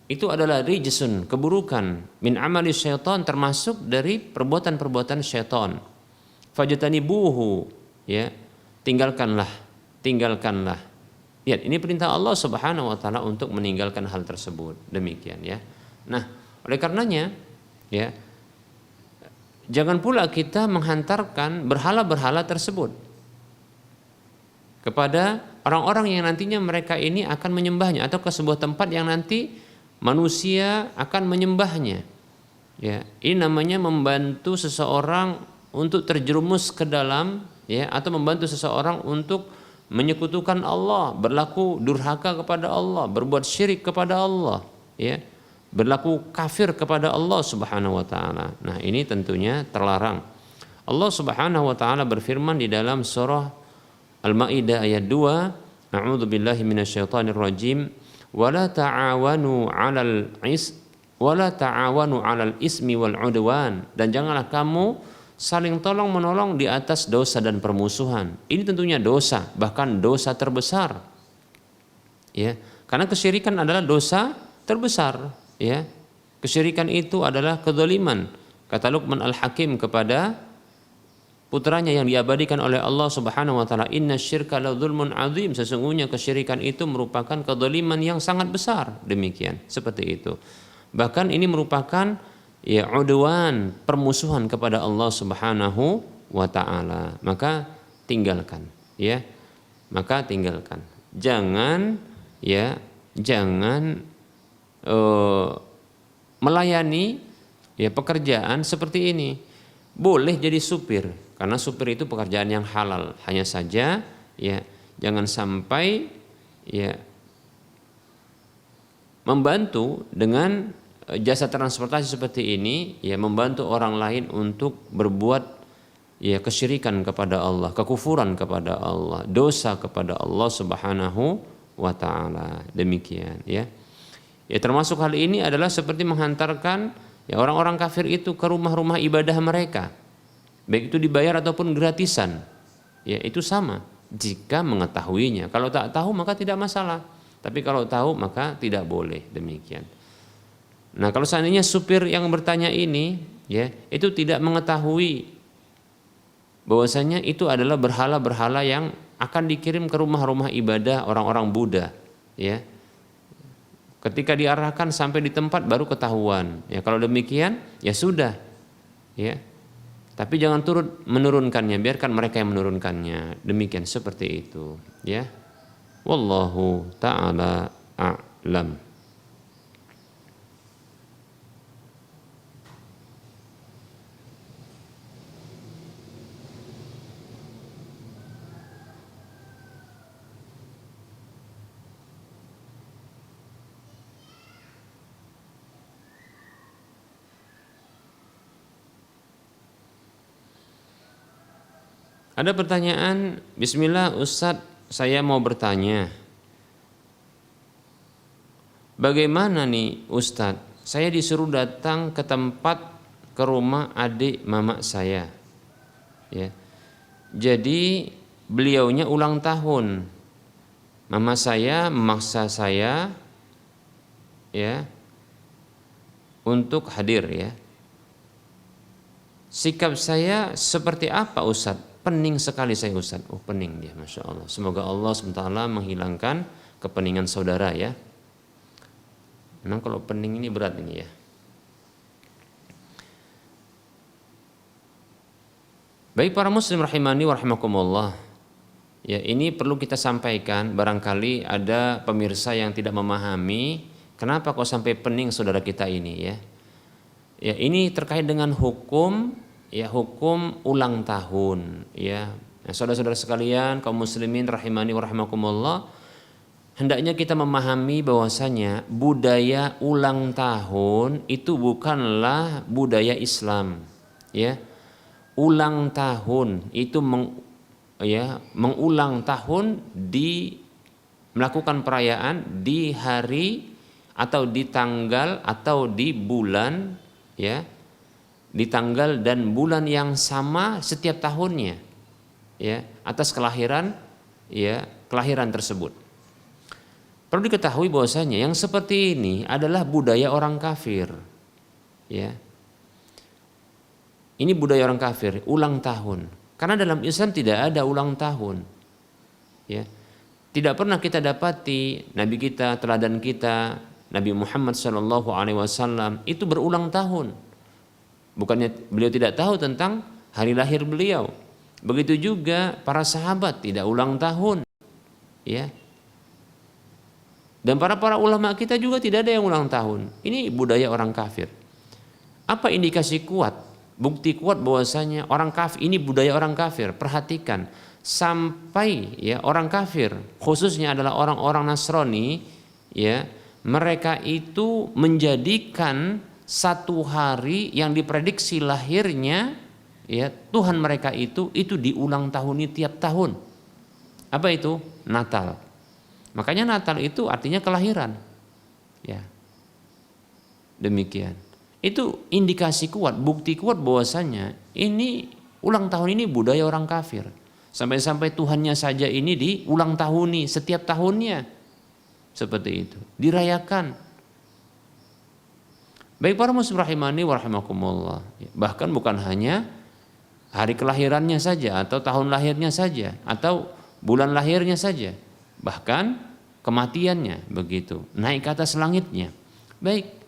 itu adalah rijsun, keburukan, min amali syaitan, termasuk dari perbuatan-perbuatan syaitan. Fajtanibuhu, ya, tinggalkanlah tinggalkanlah. Lihat, ini perintah Allah Subhanahu wa taala untuk meninggalkan hal tersebut. Demikian ya. Nah, oleh karenanya ya, jangan pula kita menghantarkan berhala-berhala tersebut kepada orang-orang yang nantinya mereka ini akan menyembahnya, atau ke sebuah tempat yang nanti manusia akan menyembahnya. Ya, ini namanya membantu seseorang untuk terjerumus ke dalam ya, atau membantu seseorang untuk menyekutukan Allah, berlaku durhaka kepada Allah, berbuat syirik kepada Allah, ya, berlaku kafir kepada Allah Subhanahu wa taala. Nah, ini tentunya terlarang. Allah Subhanahu wa taala berfirman di dalam surah Al-Maidah ayat 2, A'udzubillahi minasyaitonir rajim, wala ta'awanu 'alal ismi wal 'udwan, dan janganlah kamu saling tolong menolong di atas dosa dan permusuhan. Ini tentunya dosa, bahkan dosa terbesar. Ya, karena kesyirikan adalah dosa terbesar, ya. Kesyirikan itu adalah kezaliman. Kata Luqman Al-Hakim kepada putranya yang diabadikan oleh Allah Subhanahu wa taala, "Innasyirka la dzulmun 'adzim." Sesungguhnya kesyirikan itu merupakan kezaliman yang sangat besar. Demikian, seperti itu. Bahkan ini merupakan ya udwan, permusuhan kepada Allah Subhanahu wa taala. Maka tinggalkan, ya. Maka tinggalkan. Jangan melayani ya pekerjaan seperti ini. Boleh jadi supir, karena supir itu pekerjaan yang halal. Hanya saja ya jangan sampai ya membantu dengan jasa transportasi seperti ini, ya membantu orang lain untuk berbuat ya kesyirikan kepada Allah, kekufuran kepada Allah, dosa kepada Allah Subhanahu wa taala. Demikian ya. Ya termasuk hal ini adalah seperti menghantarkan ya orang-orang kafir itu ke rumah-rumah ibadah mereka, baik itu dibayar ataupun gratisan. Ya itu sama jika mengetahuinya. Kalau tak tahu maka tidak masalah, tapi kalau tahu maka tidak boleh. Demikian. Nah, kalau seandainya supir yang bertanya ini ya itu tidak mengetahui bahwasanya itu adalah berhala-berhala yang akan dikirim ke rumah-rumah ibadah orang-orang Buddha, ya. Ketika diarahkan sampai di tempat baru ketahuan. Ya, kalau demikian ya sudah. Ya. Tapi jangan turut menurunkannya, biarkan mereka yang menurunkannya. Demikian, seperti itu, ya. Wallahu taala a'lam. Ada pertanyaan, bismillah Ustadz, saya mau bertanya. Bagaimana nih Ustadz, saya disuruh datang ke rumah adik mama saya. Ya. Jadi beliaunya ulang tahun. Mama saya memaksa saya ya untuk hadir ya. Sikap saya seperti apa Ustadz? Pening sekali saya Ustaz. Oh pening dia, Masya Allah. Semoga Allah SWT menghilangkan kepeningan saudara ya. Memang kalau pening ini berat ini ya. Baik para muslim rahimani wa rahimakumullah. Ya ini perlu kita sampaikan, barangkali ada pemirsa yang tidak memahami kenapa kok sampai pening saudara kita ini ya. Ya ini terkait dengan hukum ulang tahun ya. Nah, saudara-saudara sekalian kaum muslimin rahimani wa rahimakumullah, hendaknya kita memahami bahwasanya budaya ulang tahun itu bukanlah budaya Islam ya. Ulang tahun itu mengulang tahun, melakukan perayaan di hari atau di tanggal atau di bulan ya, di tanggal dan bulan yang sama setiap tahunnya ya, atas kelahiran tersebut. Perlu diketahui bahwasanya yang seperti ini adalah budaya orang kafir ya. Ini budaya orang kafir, ulang tahun. Karena dalam Islam tidak ada ulang tahun Ya. Tidak pernah kita dapati Nabi kita, teladan kita, Nabi Muhammad SAW itu berulang tahun. Bukannya beliau tidak tahu tentang hari lahir beliau. Begitu juga para sahabat tidak ulang tahun. Ya. Dan para ulama kita juga tidak ada yang ulang tahun. Ini budaya orang kafir. Apa indikasi kuat? Bukti kuat bahwasanya orang kafir ini budaya orang kafir. Perhatikan, sampai ya orang kafir, khususnya adalah orang-orang Nasrani, ya, mereka itu menjadikan satu hari yang diprediksi lahirnya, ya, Tuhan mereka itu diulang tahuni tiap tahun. Apa itu? Natal. Makanya Natal itu artinya kelahiran. Ya. Demikian. Itu indikasi kuat, bukti kuat bahwasanya ini ulang tahun ini budaya orang kafir. Sampai-sampai Tuhannya saja ini diulang tahuni setiap tahunnya. Seperti itu. Dirayakan. Baik para muslim rahimani wa rahimakumullah. Bahkan bukan hanya hari kelahirannya saja atau tahun lahirnya saja atau bulan lahirnya saja. Bahkan kematiannya begitu. Naik ke atas langitnya. Baik.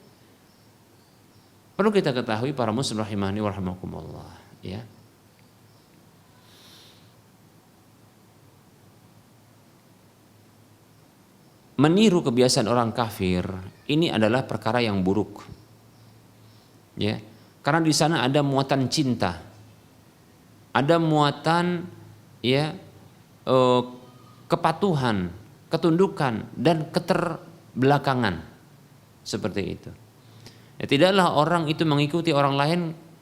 Perlu kita ketahui para muslim rahimani wa rahimakumullah, ya. Meniru kebiasaan orang kafir ini adalah perkara yang buruk, ya, karena di sana ada muatan cinta, ada muatan, ya, kepatuhan, ketundukan dan keterbelakangan seperti itu. Ya, tidaklah orang itu mengikuti orang lain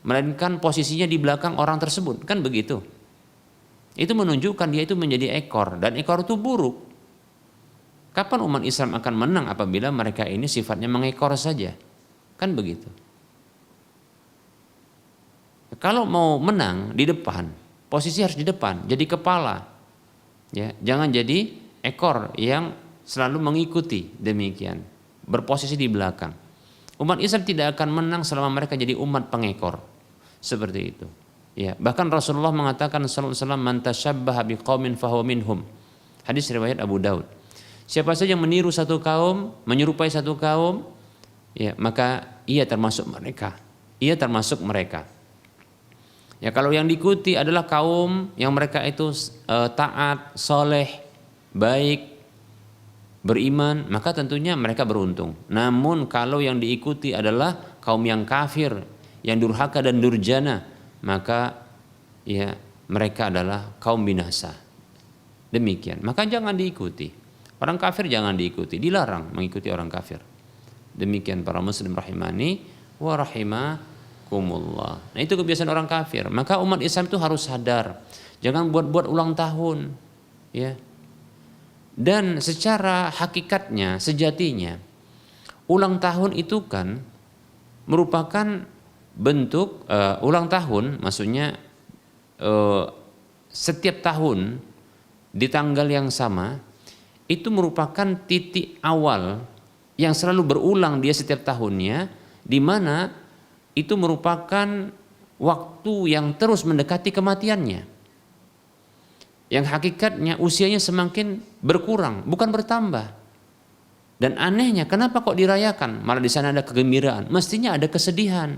melainkan posisinya di belakang orang tersebut, kan begitu. Itu menunjukkan dia itu menjadi ekor, dan ekor itu buruk. Kapan umat Islam akan menang apabila mereka ini sifatnya mengekor saja? Kan begitu. Kalau mau menang di depan, posisi harus di depan, jadi kepala. Ya, jangan jadi ekor yang selalu mengikuti, demikian. Berposisi di belakang. Umat Islam tidak akan menang selama mereka jadi umat pengekor. Seperti itu. Ya, bahkan Rasulullah mengatakan sallallahu alaihi wasallam, "Man tashabbaha biqaumin fahuwa minhum." Hadis riwayat Abu Daud. Siapa saja yang meniru satu kaum, menyerupai satu kaum, ya, maka ia termasuk mereka. Ia termasuk mereka. Ya, kalau yang diikuti adalah kaum yang mereka itu taat, soleh, baik, beriman, maka tentunya mereka beruntung. Namun kalau yang diikuti adalah kaum yang kafir, yang durhaka dan durjana, maka ya mereka adalah kaum binasa. Demikian. Maka jangan diikuti. Orang kafir jangan diikuti, dilarang mengikuti orang kafir. Demikian para muslim rahimani wa rahimakumullah. Nah, itu kebiasaan orang kafir. Maka umat Islam itu harus sadar, jangan buat-buat ulang tahun, ya. Dan secara hakikatnya, sejatinya, ulang tahun itu kan merupakan bentuk ulang tahun, maksudnya setiap tahun di tanggal yang sama. Itu merupakan titik awal yang selalu berulang dia setiap tahunnya, di mana itu merupakan waktu yang terus mendekati kematiannya. Yang hakikatnya usianya semakin berkurang, bukan bertambah. Dan anehnya, kenapa kok dirayakan? Malah di sana ada kegembiraan. Mestinya ada kesedihan,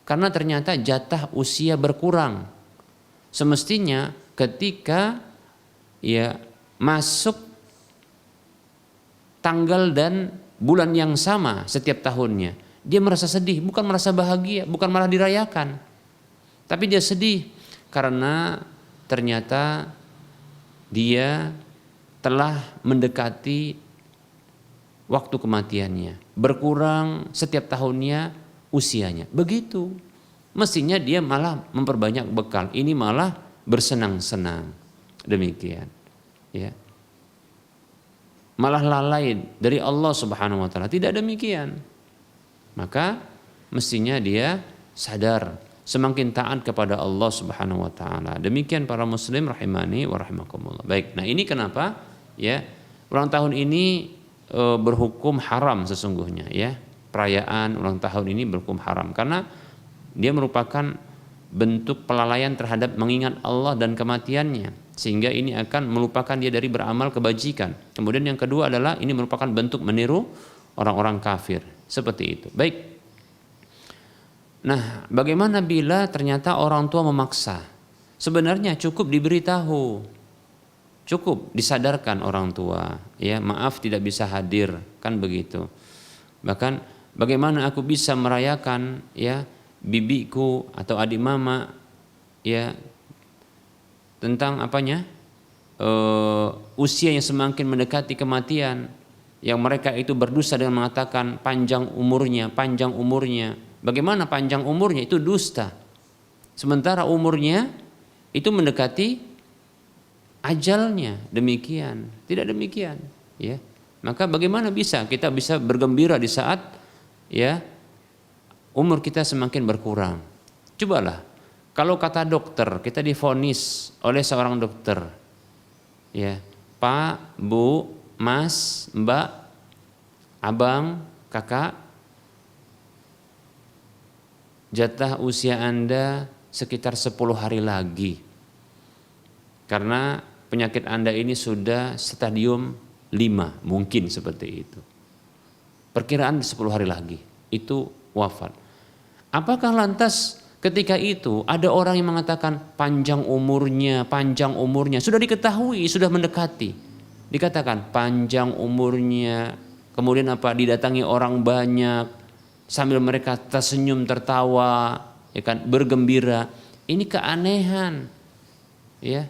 karena ternyata jatah usia berkurang. Semestinya ketika ya masuk tanggal dan bulan yang sama setiap tahunnya, dia merasa sedih, bukan merasa bahagia, bukan malah dirayakan. Tapi dia sedih karena ternyata dia telah mendekati waktu kematiannya, berkurang setiap tahunnya usianya. Begitu. Mestinya dia malah memperbanyak bekal, ini malah bersenang-senang. Demikian. Ya. Malah lalai dari Allah Subhanahu wa taala. Tidak demikian. Maka mestinya dia sadar, semakin taat kepada Allah Subhanahu wa taala. Demikian para muslim rahimani wa rahimakumullah. Baik, nah ini kenapa ya ulang tahun ini berhukum haram sesungguhnya, ya. Perayaan ulang tahun ini berhukum haram karena dia merupakan bentuk pelalaian terhadap mengingat Allah dan kematiannya. sehingga ini akan melupakan dia dari beramal kebajikan. Kemudian yang kedua adalah ini merupakan bentuk meniru orang-orang kafir. Seperti itu. Baik. Nah, bagaimana bila ternyata orang tua memaksa? Sebenarnya cukup diberitahu, cukup disadarkan orang tua, ya maaf tidak bisa hadir, kan begitu. Bahkan bagaimana aku bisa merayakan ya bibiku atau adik mama ya tentang apanya usia yang semakin mendekati kematian, yang mereka itu berdusta dengan mengatakan panjang umurnya. Bagaimana panjang umurnya? Itu dusta. Sementara umurnya itu mendekati ajalnya. Demikian. Tidak demikian, ya. Maka bagaimana kita bisa bergembira di saat ya umur kita semakin berkurang? Cobalah, kalau kata dokter, kita divonis oleh seorang dokter, ya, Pak, Bu, Mas, Mbak, Abang, Kakak, jatah usia Anda sekitar 10 hari lagi. Karena penyakit Anda ini sudah stadium 5, mungkin seperti itu. Perkiraan 10 hari lagi, itu wafat. Apakah lantas ketika itu ada orang yang mengatakan panjang umurnya, sudah diketahui, sudah mendekati. Dikatakan panjang umurnya, kemudian didatangi orang banyak, sambil mereka tersenyum tertawa, ya kan, bergembira. Ini keanehan, ya.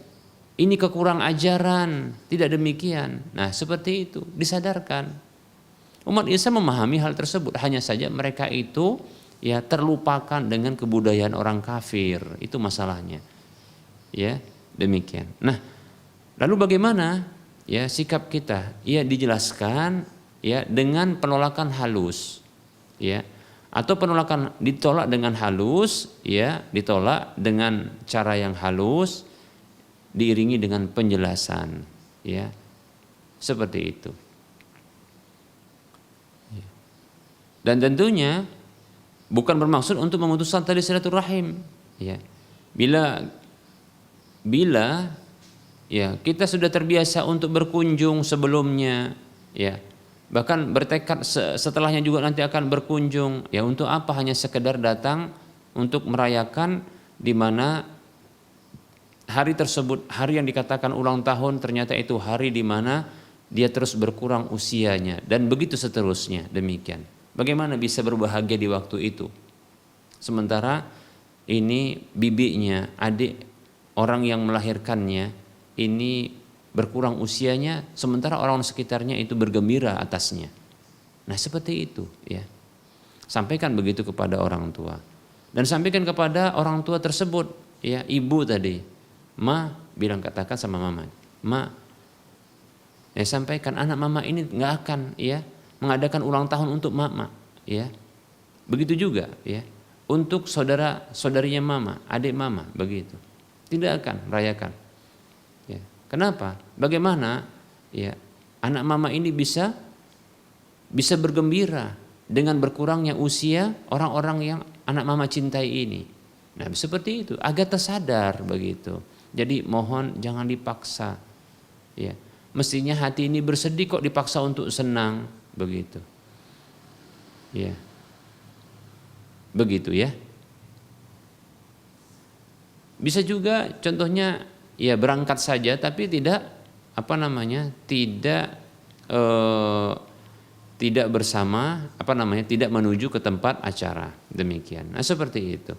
Ini kekurang ajaran, tidak demikian. Nah, seperti itu disadarkan. Umat Islam memahami hal tersebut, hanya saja mereka itu ya terlupakan dengan kebudayaan orang kafir. Itu masalahnya. Ya, demikian. Nah, lalu bagaimana ya sikap kita? Ya dijelaskan ya dengan penolakan halus. Ya, atau penolakan ditolak dengan halus, ya, ditolak dengan cara yang halus, diiringi dengan penjelasan, ya, seperti itu. Dan tentunya bukan bermaksud untuk memutuskan tali silaturahim, ya. Bila ya kita sudah terbiasa untuk berkunjung sebelumnya, ya, bahkan bertekad setelahnya juga nanti akan berkunjung, ya untuk apa? Hanya sekedar datang untuk merayakan di mana hari tersebut, hari yang dikatakan ulang tahun, ternyata itu hari di mana dia terus berkurang usianya, dan begitu seterusnya. Demikian. Bagaimana bisa berbahagia di waktu itu? Sementara ini bibinya, adik orang yang melahirkannya ini berkurang usianya, sementara orang sekitarnya itu bergembira atasnya. Nah, seperti itu, ya. Sampaikan begitu kepada orang tua. Dan sampaikan kepada orang tua tersebut, ya, ibu tadi. Ma, katakan sama mama. Ma, ya sampaikan anak mama ini nggak akan ya mengadakan ulang tahun untuk mama, ya. Begitu juga, ya. Untuk saudara-saudarinya mama, adik mama, begitu. Tidak akan rayakan. Kenapa? Bagaimana ya anak mama ini bisa bergembira dengan berkurangnya usia orang-orang yang anak mama cintai ini? Nah, seperti itu, agar tersadar begitu. Jadi mohon jangan dipaksa. Ya, mestinya hati ini bersedih kok dipaksa untuk senang, begitu. Ya. Begitu ya. Bisa juga contohnya ya berangkat saja tapi tidak tidak bersama tidak menuju ke tempat acara, demikian. Nah, seperti itu.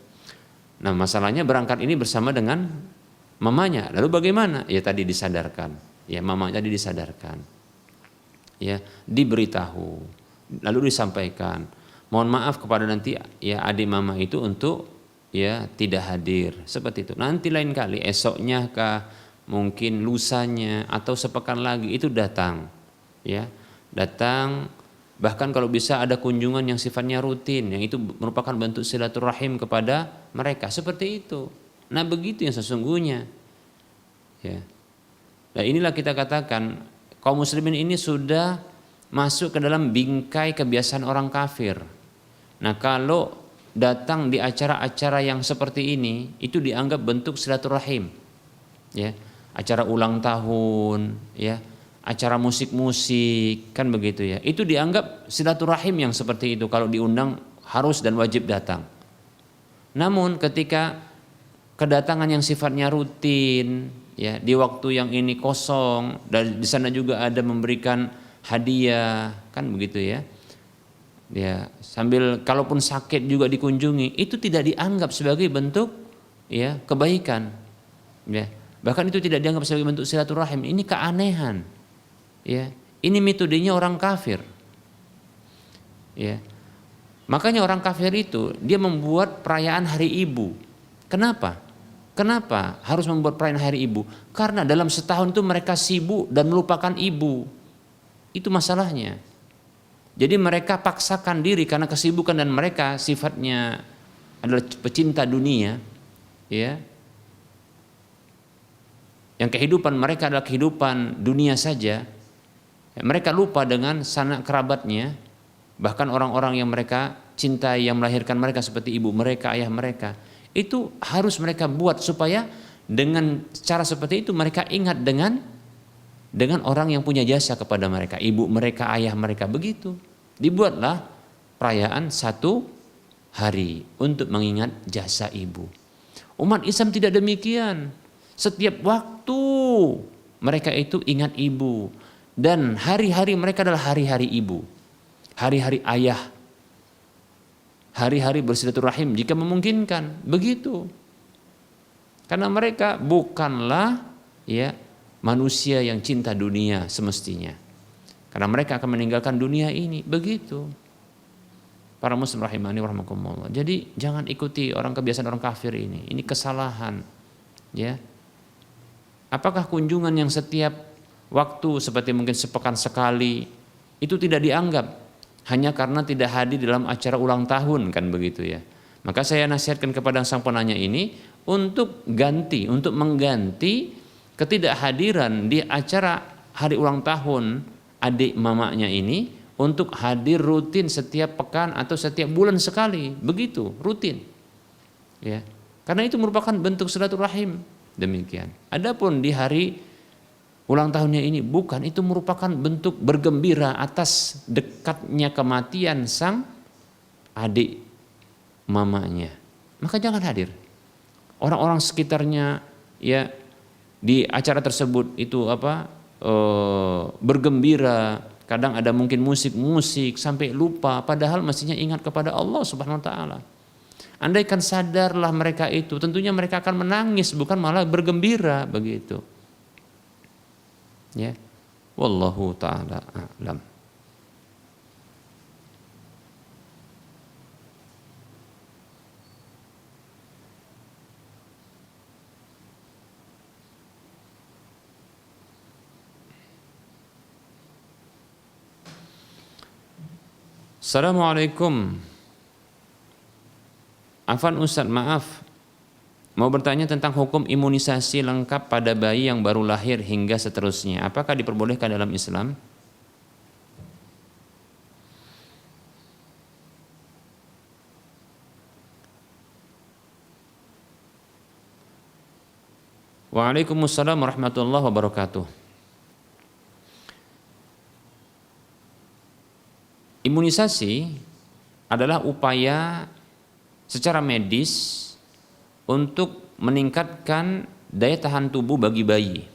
Nah, masalahnya berangkat ini bersama dengan mamanya. Lalu bagaimana? Ya tadi disadarkan. Ya mamanya tadi disadarkan. Ya, diberitahu. Lalu disampaikan. Mohon maaf kepada nanti ya adik mama itu untuk ya tidak hadir, seperti itu. Nanti lain kali, esoknya kah, mungkin lusanya atau sepekan lagi itu datang, ya datang. Bahkan kalau bisa ada kunjungan yang sifatnya rutin, yang itu merupakan bentuk silaturahim kepada mereka, seperti itu. Nah, begitu yang sesungguhnya, ya. Nah, inilah kita katakan kaum muslimin ini sudah masuk ke dalam bingkai kebiasaan orang kafir. Nah, kalau datang di acara-acara yang seperti ini itu dianggap bentuk silaturahim, ya. acara ulang tahun, ya, acara musik-musik, kan begitu ya. Itu dianggap silaturahim yang seperti itu, kalau diundang harus dan wajib datang. Namun ketika kedatangan yang sifatnya rutin, ya, di waktu yang ini kosong, dan di sana juga ada memberikan hadiah, kan begitu ya. Ya, sambil kalaupun sakit juga dikunjungi, itu tidak dianggap sebagai bentuk, ya, kebaikan. Ya, bahkan itu tidak dianggap sebagai bentuk silaturahim. Ini keanehan. Ya, ini metodenya orang kafir. Ya. Makanya orang kafir itu dia membuat perayaan Hari Ibu. Kenapa? Kenapa harus membuat perayaan Hari Ibu? Karena dalam setahun itu mereka sibuk dan melupakan ibu. Itu masalahnya. Jadi mereka paksakan diri karena kesibukan dan mereka sifatnya adalah pecinta dunia, ya. Yang kehidupan mereka adalah kehidupan dunia saja. Mereka lupa dengan sanak kerabatnya, bahkan orang-orang yang mereka cintai, yang melahirkan mereka seperti ibu mereka, ayah mereka. Itu harus mereka buat supaya dengan cara seperti itu mereka ingat dengan orang yang punya jasa kepada mereka, ibu mereka, ayah mereka, begitu. Dibuatlah perayaan satu hari untuk mengingat jasa ibu. Umat Islam tidak demikian. Setiap waktu mereka itu ingat ibu, dan hari-hari mereka adalah hari-hari ibu, hari-hari ayah, hari-hari bersilaturahim jika memungkinkan, begitu. Karena mereka bukanlah, ya, manusia yang cinta dunia semestinya. Karena mereka akan meninggalkan dunia ini, begitu. Para muslim rahimani warahmatullah. Jadi jangan ikuti kebiasaan orang kafir ini. Ini kesalahan, ya. Apakah kunjungan yang setiap waktu seperti mungkin sepekan sekali itu tidak dianggap hanya karena tidak hadir dalam acara ulang tahun, kan begitu ya. Maka saya nasihatkan kepada sang penanya ini untuk mengganti ketidakhadiran di acara hari ulang tahun adik mamanya ini untuk hadir rutin setiap pekan atau setiap bulan sekali, begitu, rutin. Ya. Karena itu merupakan bentuk silaturahim, demikian. Adapun di hari ulang tahunnya ini bukan, itu merupakan bentuk bergembira atas dekatnya kematian sang adik mamanya. Maka jangan hadir. Orang-orang sekitarnya, ya, di acara tersebut itu bergembira, kadang ada mungkin musik sampai lupa, padahal mestinya ingat kepada Allah Subhanahu wa taala. Andaikan sadarlah mereka itu, tentunya mereka akan menangis, bukan malah bergembira, begitu. Ya, wallahu taala a'lam. Assalamualaikum. Afan Ustaz, maaf, mau bertanya tentang hukum imunisasi lengkap pada bayi yang baru lahir hingga seterusnya. Apakah diperbolehkan dalam Islam? Waalaikumsalam warahmatullahi wabarakatuh. Imunisasi adalah upaya secara medis untuk meningkatkan daya tahan tubuh bagi bayi.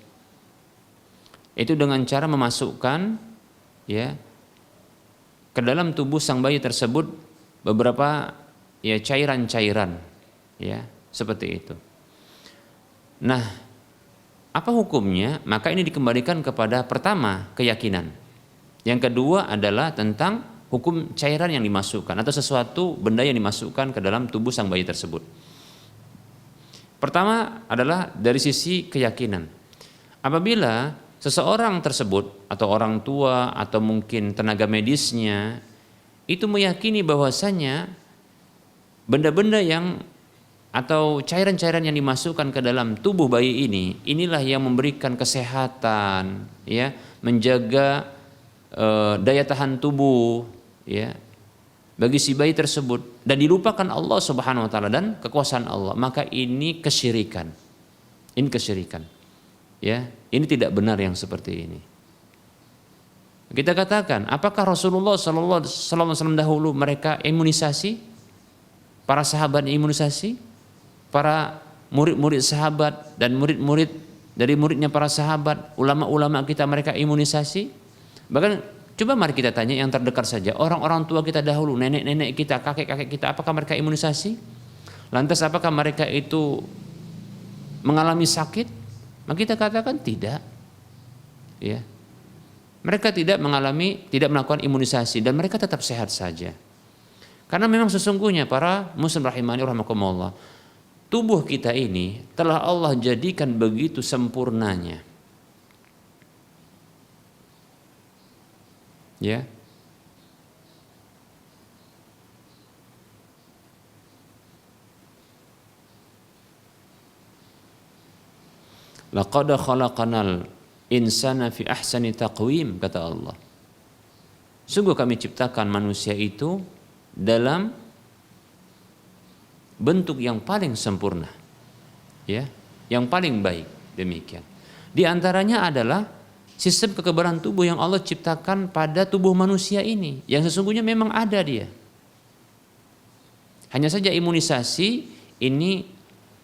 Itu dengan cara memasukkan, ya, ke dalam tubuh sang bayi tersebut beberapa, ya, cairan-cairan, ya, seperti itu. Nah, apa hukumnya? Maka ini dikembalikan kepada pertama, keyakinan. Yang kedua adalah tentang hukum cairan yang dimasukkan atau sesuatu benda yang dimasukkan ke dalam tubuh sang bayi tersebut. Pertama adalah dari sisi keyakinan. Apabila seseorang tersebut atau orang tua atau mungkin tenaga medisnya itu meyakini bahwasanya benda-benda yang atau cairan-cairan yang dimasukkan ke dalam tubuh bayi ini, inilah yang memberikan kesehatan, ya, menjaga daya tahan tubuh, ya, bagi si bayi tersebut, dan dilupakan Allah Subhanahu wa taala dan kekuasaan Allah, maka ini kesyirikan. Ini kesyirikan. Ya, ini tidak benar yang seperti ini. Kita katakan, apakah Rasulullah sallallahu alaihi wasallam dahulu mereka imunisasi? Para sahabat imunisasi? Para murid-murid sahabat dan murid-murid dari muridnya para sahabat, ulama-ulama kita mereka imunisasi? Bahkan coba mari kita tanya yang terdekat saja, orang-orang tua kita dahulu, nenek-nenek kita, kakek-kakek kita, apakah mereka imunisasi? Lantas apakah mereka itu mengalami sakit? Maka kita katakan tidak. Ya. Mereka tidak melakukan imunisasi dan mereka tetap sehat saja. Karena memang sesungguhnya para muslim rahimani rahimakumullah, tubuh kita ini telah Allah jadikan begitu sempurnanya. Ya. Laqad khalaqanal insana fi ahsani taqwim, kata Allah. Sungguh kami ciptakan manusia itu dalam bentuk yang paling sempurna. Ya, yang paling baik, demikian. Di antaranya adalah sistem kekebalan tubuh yang Allah ciptakan pada tubuh manusia ini, yang sesungguhnya memang ada dia. Hanya saja imunisasi ini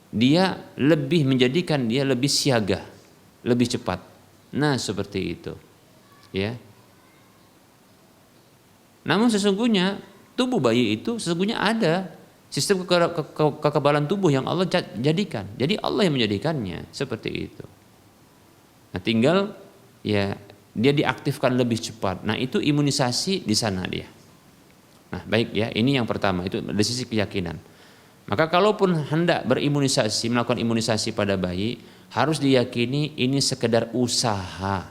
dia lebih menjadikan dia lebih siaga, lebih cepat. Nah, seperti itu. Ya. Namun sesungguhnya tubuh bayi itu sesungguhnya ada sistem kekebalan tubuh yang Allah jadikan. Jadi Allah yang menjadikannya seperti itu. Nah, tinggal ya dia diaktifkan lebih cepat. Nah, itu imunisasi di sana dia. Nah, baik ya, ini yang pertama, itu dari sisi keyakinan. Maka kalaupun hendak berimunisasi, melakukan imunisasi pada bayi, harus diyakini ini sekedar usaha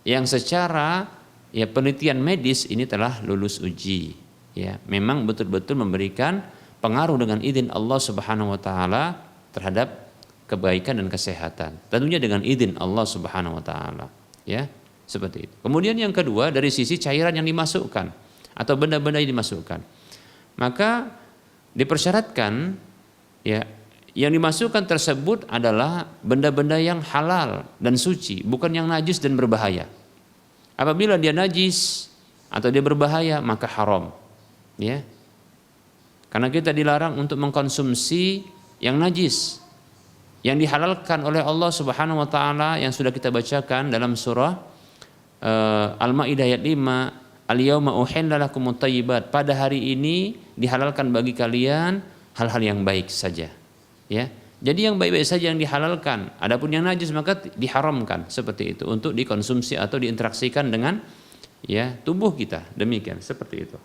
yang secara ya penelitian medis ini telah lulus uji. Ya, memang betul-betul memberikan pengaruh dengan izin Allah Subhanahu wa taala terhadap kebaikan dan kesehatan. Tentunya dengan izin Allah Subhanahu wa taala. Ya, seperti itu. Kemudian yang kedua, dari sisi cairan yang dimasukkan atau benda-benda yang dimasukkan. Maka dipersyaratkan ya yang dimasukkan tersebut adalah benda-benda yang halal dan suci, bukan yang najis dan berbahaya. Apabila dia najis atau dia berbahaya maka haram. Ya. Karena kita dilarang untuk mengkonsumsi yang najis. Yang dihalalkan oleh Allah Subhanahu wa taala yang sudah kita bacakan dalam surah Al-Maidah ayat 5, Al-yauma uhilla lakumut thayyibat. Pada hari ini dihalalkan bagi kalian hal-hal yang baik saja. Ya. Jadi yang baik-baik saja yang dihalalkan. Adapun yang najis maka diharamkan seperti itu untuk dikonsumsi atau diinteraksikan dengan ya tubuh kita. Demikian, seperti itu.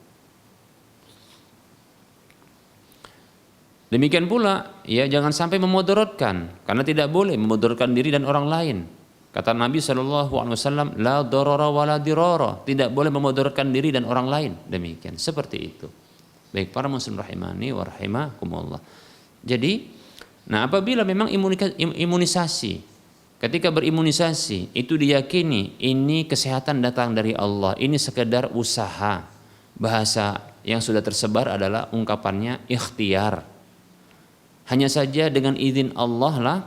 Demikian pula ya jangan sampai memudaratkan, karena tidak boleh memudaratkan diri dan orang lain. Kata Nabi SAW, la dorora wa la dirora. Tidak boleh memudaratkan diri dan orang lain. Demikian, seperti itu. Baik para muslim rahimani wa rahimakumullah. Jadi, nah apabila memang imunisasi, ketika berimunisasi itu diyakini ini kesehatan datang dari Allah, ini sekedar usaha. Bahasa yang sudah tersebar adalah ungkapannya ikhtiar. Hanya saja dengan izin Allah lah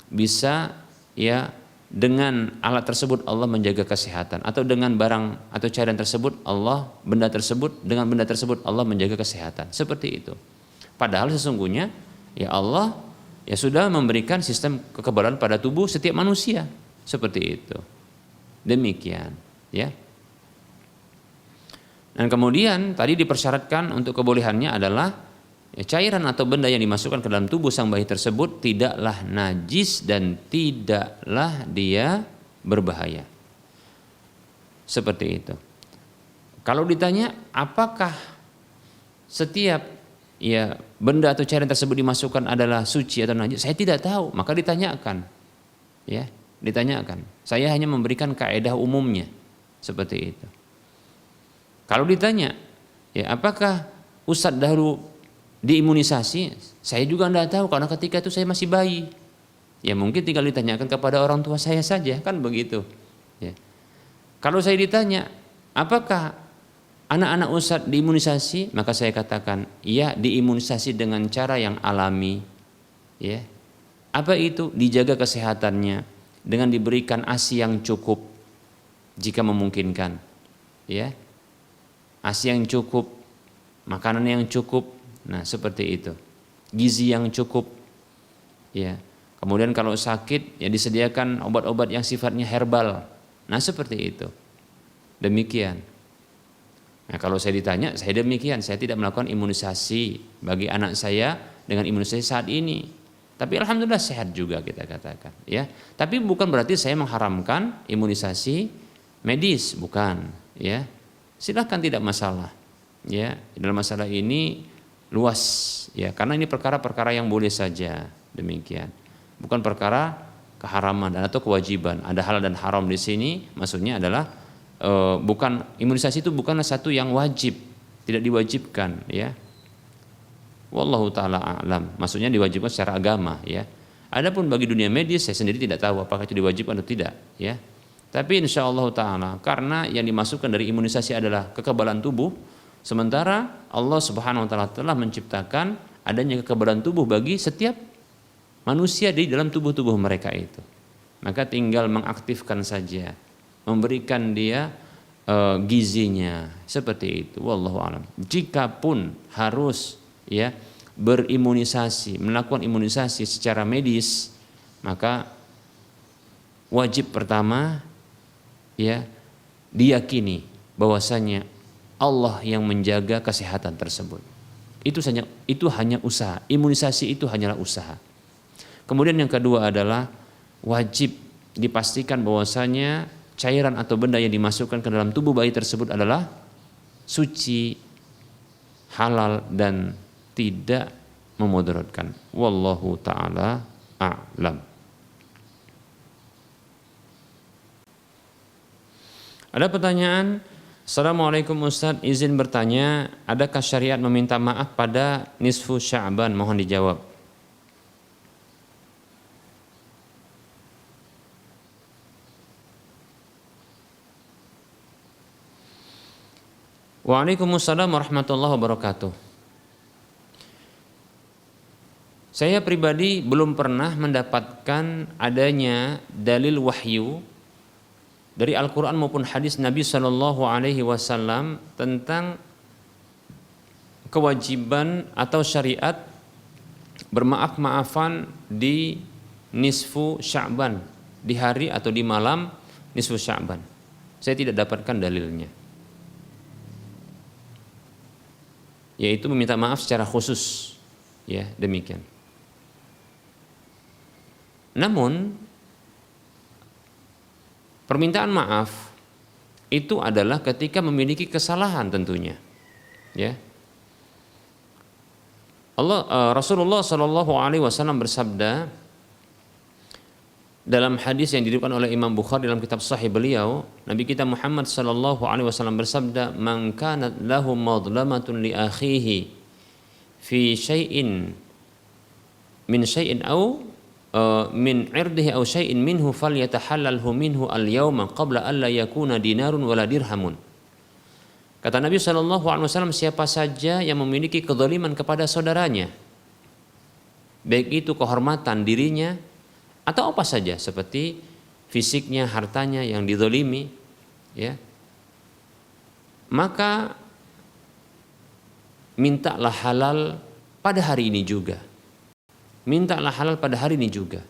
bisa ya dengan alat tersebut Allah menjaga kesehatan, atau dengan barang atau cairan tersebut benda tersebut Allah menjaga kesehatan, seperti itu. Padahal sesungguhnya ya Allah ya sudah memberikan sistem kekebalan pada tubuh setiap manusia, seperti itu. Demikian ya. Dan kemudian tadi dipersyaratkan untuk kebolehannya adalah ya, cairan atau benda yang dimasukkan ke dalam tubuh sang bayi tersebut tidaklah najis dan tidaklah dia berbahaya. Seperti itu. Kalau ditanya apakah setiap ya benda atau cairan tersebut dimasukkan adalah suci atau najis, saya tidak tahu. Maka ditanyakan. Ya, ditanyakan. Saya hanya memberikan kaidah umumnya. Seperti itu. Kalau ditanya, ya apakah Ustadz dahulu diimunisasi? Saya juga tidak tahu karena ketika itu saya masih bayi. Ya mungkin tinggal ditanyakan kepada orang tua saya saja, kan begitu. Ya. Kalau saya ditanya, apakah anak-anak Ustadz diimunisasi? Maka saya katakan, iya diimunisasi dengan cara yang alami. Ya. Apa itu? Dijaga kesehatannya, dengan diberikan ASI yang cukup jika memungkinkan, ya. ASI yang cukup, makanan yang cukup, nah seperti itu. Gizi yang cukup, ya. Kemudian kalau sakit ya disediakan obat-obat yang sifatnya herbal. Nah seperti itu. Demikian. Nah kalau saya ditanya, saya demikian. Saya tidak melakukan imunisasi bagi anak saya dengan imunisasi saat ini. Tapi alhamdulillah sehat juga kita katakan. Ya. Tapi bukan berarti saya mengharamkan imunisasi medis, bukan. Ya. Silahkan, tidak masalah. Ya. Dalam masalah ini luas. Ya. Karena ini perkara-perkara yang boleh saja. Demikian. Bukan perkara keharaman atau kewajiban. Ada halal dan haram di sini. Maksudnya adalah bukan, imunisasi itu bukanlah satu yang wajib, tidak diwajibkan, ya. Wallahu taala a'lam. Maksudnya diwajibkan secara agama, ya. Adapun bagi dunia medis saya sendiri tidak tahu apakah itu diwajibkan atau tidak, ya. Tapi insyaallah taala karena yang dimasukkan dari imunisasi adalah kekebalan tubuh, sementara Allah Subhanahu wa taala telah menciptakan adanya kekebalan tubuh bagi setiap manusia di dalam tubuh-tubuh mereka itu. Maka tinggal mengaktifkan saja, memberikan dia gizinya, seperti itu. Wallahu a'lam. Jikapun harus ya berimunisasi, melakukan imunisasi secara medis, maka wajib pertama ya diyakini bahwasanya Allah yang menjaga kesehatan tersebut. Itu hanya usaha. Imunisasi itu hanyalah usaha. Kemudian yang kedua adalah wajib dipastikan bahwasanya cairan atau benda yang dimasukkan ke dalam tubuh bayi tersebut adalah suci, halal dan tidak memudaratkan. Wallahu taala a'lam. Ada pertanyaan, Assalamualaikum Ustaz, izin bertanya, adakah syariat meminta maaf pada nisfu Sya'ban? Mohon dijawab. Waalaikumsalam warahmatullahi wabarakatuh. Saya pribadi belum pernah mendapatkan adanya dalil wahyu dari Al-Quran maupun hadis Nabi SAW tentang kewajiban atau syariat bermaaf-maafan di nisfu Sya'ban, di hari atau di malam nisfu Sya'ban. Saya tidak dapatkan dalilnya, yaitu meminta maaf secara khusus, ya demikian. Namun permintaan maaf itu adalah ketika memiliki kesalahan tentunya, ya. Rasulullah SAW bersabda dalam hadis yang diriwayatkan oleh Imam Bukhari dalam kitab Sahih beliau, Nabi kita Muhammad SAW bersabda, "Man kanat lahu madlamatun li akhihi fi syai'in min syai'in au min 'irdihi au syai'in minhu falyatahallalhu minhu al-yawma qabla an la yakuna dinarun wala dirhamun." Kata Nabi SAW, siapa saja yang memiliki kezaliman kepada saudaranya, baik itu kehormatan dirinya atau apa saja seperti fisiknya, hartanya yang dizalimi, ya, maka mintalah halal pada hari ini juga. Mintalah halal pada hari ini juga.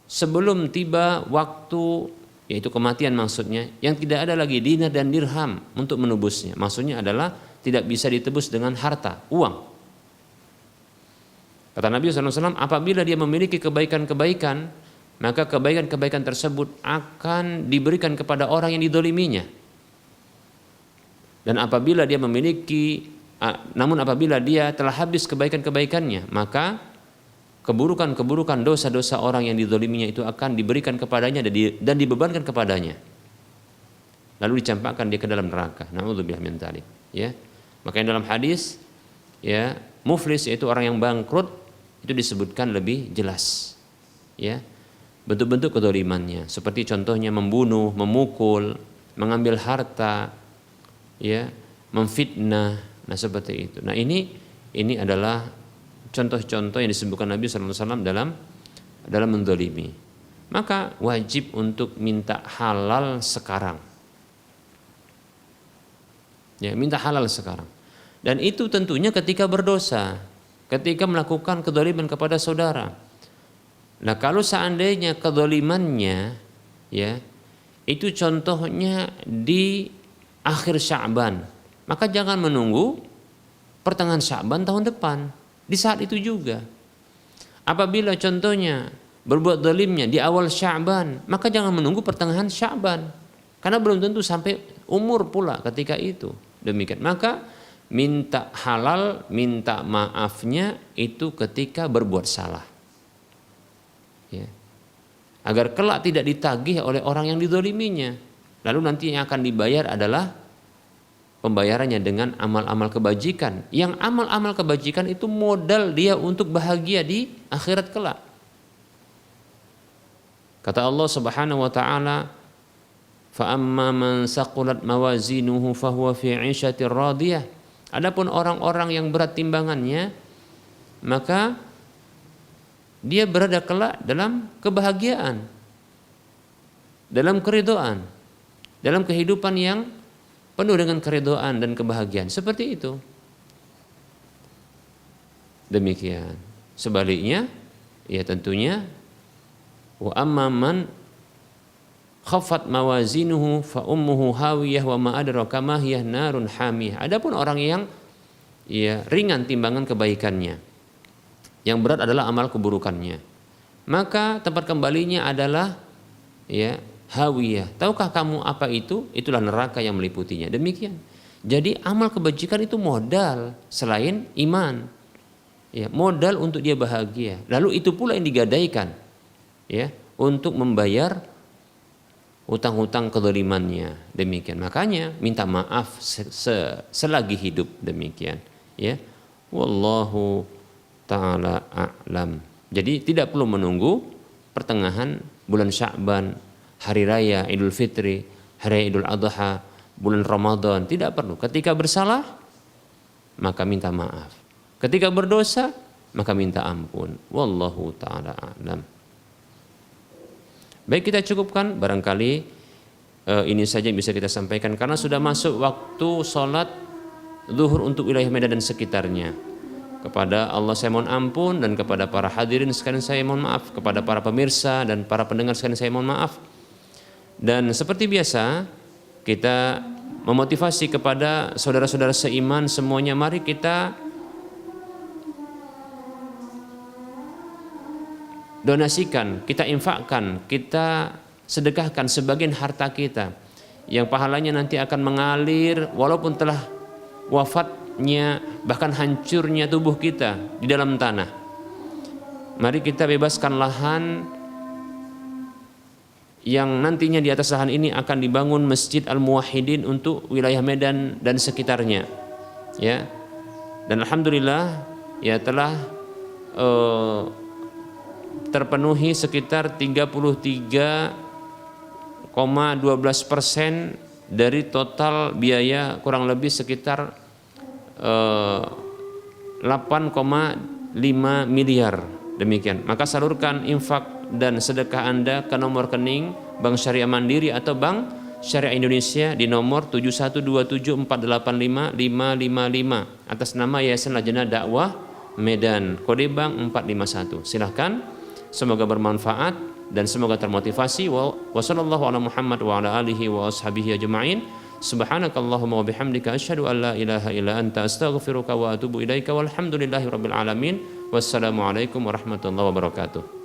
Sebelum tiba waktu, yaitu kematian maksudnya, yang tidak ada lagi dinar dan dirham untuk menebusnya. Maksudnya adalah tidak bisa ditebus dengan harta, uang. Kata Nabi SAW, apabila dia memiliki kebaikan-kebaikan, maka kebaikan-kebaikan tersebut akan diberikan kepada orang yang didoliminya. Dan apabila dia namun apabila dia telah habis kebaikan-kebaikannya, maka keburukan-keburukan dosa-dosa orang yang didoliminya itu akan diberikan kepadanya dan dibebankan kepadanya. Lalu dicampakkan dia ke dalam neraka. Na'udzubillah min dzalik. Ya. Makanya dalam hadis, ya, muflis yaitu orang yang bangkrut itu disebutkan lebih jelas, ya, bentuk-bentuk kedzalimannya, seperti contohnya membunuh, memukul, mengambil harta, ya, memfitnah, nah seperti itu. Nah ini adalah contoh-contoh yang disebutkan Nabi SAW dalam menzalimi. maka wajib untuk minta halal sekarang. Ya, minta halal sekarang. Dan itu tentunya ketika berdosa, ketika melakukan kedzaliman kepada saudara. Nah, kalau seandainya kedzalimannya ya itu contohnya di akhir Sya'ban, maka jangan menunggu pertengahan Sya'ban tahun depan. Di saat itu juga. Apabila contohnya berbuat zalimnya di awal Sya'ban, maka jangan menunggu pertengahan Sya'ban, karena belum tentu sampai umur pula ketika itu. Demikian. Maka minta halal, minta maafnya itu ketika berbuat salah. Ya. Agar kelak tidak ditagih oleh orang yang dizaliminya. Lalu nanti yang akan dibayar adalah pembayarannya dengan amal-amal kebajikan. Yang amal-amal kebajikan itu modal dia untuk bahagia di akhirat kelak. Kata Allah Subhanahu wa taala, "Fa amma man saqulat mawazinuhu fahuwa fi 'ishatir radiyah." Adapun orang-orang yang berat timbangannya, maka dia berada kelak dalam kebahagiaan, dalam keridhaan, dalam kehidupan yang penuh dengan keridhaan dan kebahagiaan. Seperti itu. Demikian. Sebaliknya, ya tentunya wa amma man khaffat mawazinuhu fa ummuhu hawiyah wa ma adraka ma hiya narun hamiyah. Adapun orang yang ya ringan timbangan kebaikannya, yang berat adalah amal keburukannya, maka tempat kembalinya adalah ya hawiyah. Tahukah kamu apa itu? Itulah neraka yang meliputinya. Demikian. Jadi amal kebajikan itu modal selain iman. Ya, modal untuk dia bahagia. Lalu itu pula yang digadaikan ya untuk membayar hutang-hutang kezalimannya. Demikian. Makanya minta maaf selagi hidup. Demikian. Ya. Wallahu ta'ala a'lam. Jadi tidak perlu menunggu pertengahan bulan Sya'ban, hari raya Idul Fitri, hari raya Idul Adha, bulan Ramadan. Tidak perlu. Ketika bersalah, maka minta maaf. Ketika berdosa, maka minta ampun. Wallahu ta'ala a'lam. Baik, kita cukupkan barangkali ini saja yang bisa kita sampaikan karena sudah masuk waktu sholat zuhur untuk wilayah Medan dan sekitarnya. Kepada Allah saya mohon ampun, dan kepada para hadirin sekalian saya mohon maaf, kepada para pemirsa dan para pendengar sekalian saya mohon maaf. Dan seperti biasa kita memotivasi kepada saudara-saudara seiman semuanya, mari kita donasikan, kita infakkan, kita sedekahkan sebagian harta kita yang pahalanya nanti akan mengalir walaupun telah wafatnya, bahkan hancurnya tubuh kita di dalam tanah. Mari kita bebaskan lahan yang nantinya di atas lahan ini akan dibangun Masjid Al-Muwahhidin untuk wilayah Medan dan sekitarnya. Ya. Dan alhamdulillah ya telah terpenuhi sekitar 33,12% dari total biaya kurang lebih sekitar 8,5 miliar. Demikian. Maka salurkan infak dan sedekah Anda ke nomor rekening Bank Syariah Mandiri atau Bank Syariah Indonesia di nomor 7127485555 atas nama Yayasan Lajnah Dakwah Medan, kode bank 451. Silahkan. Semoga bermanfaat dan semoga termotivasi. Wa sallallahu ala Muhammad wa ala alihi wa ashabihi ajma'in. Subhanakallahumma wa bihamdika asyhadu an la ilaha illa anta astaghfiruka wa atubu ilaika walhamdulillahi rabbil alamin. Wassalamualaikum warahmatullahi wabarakatuh.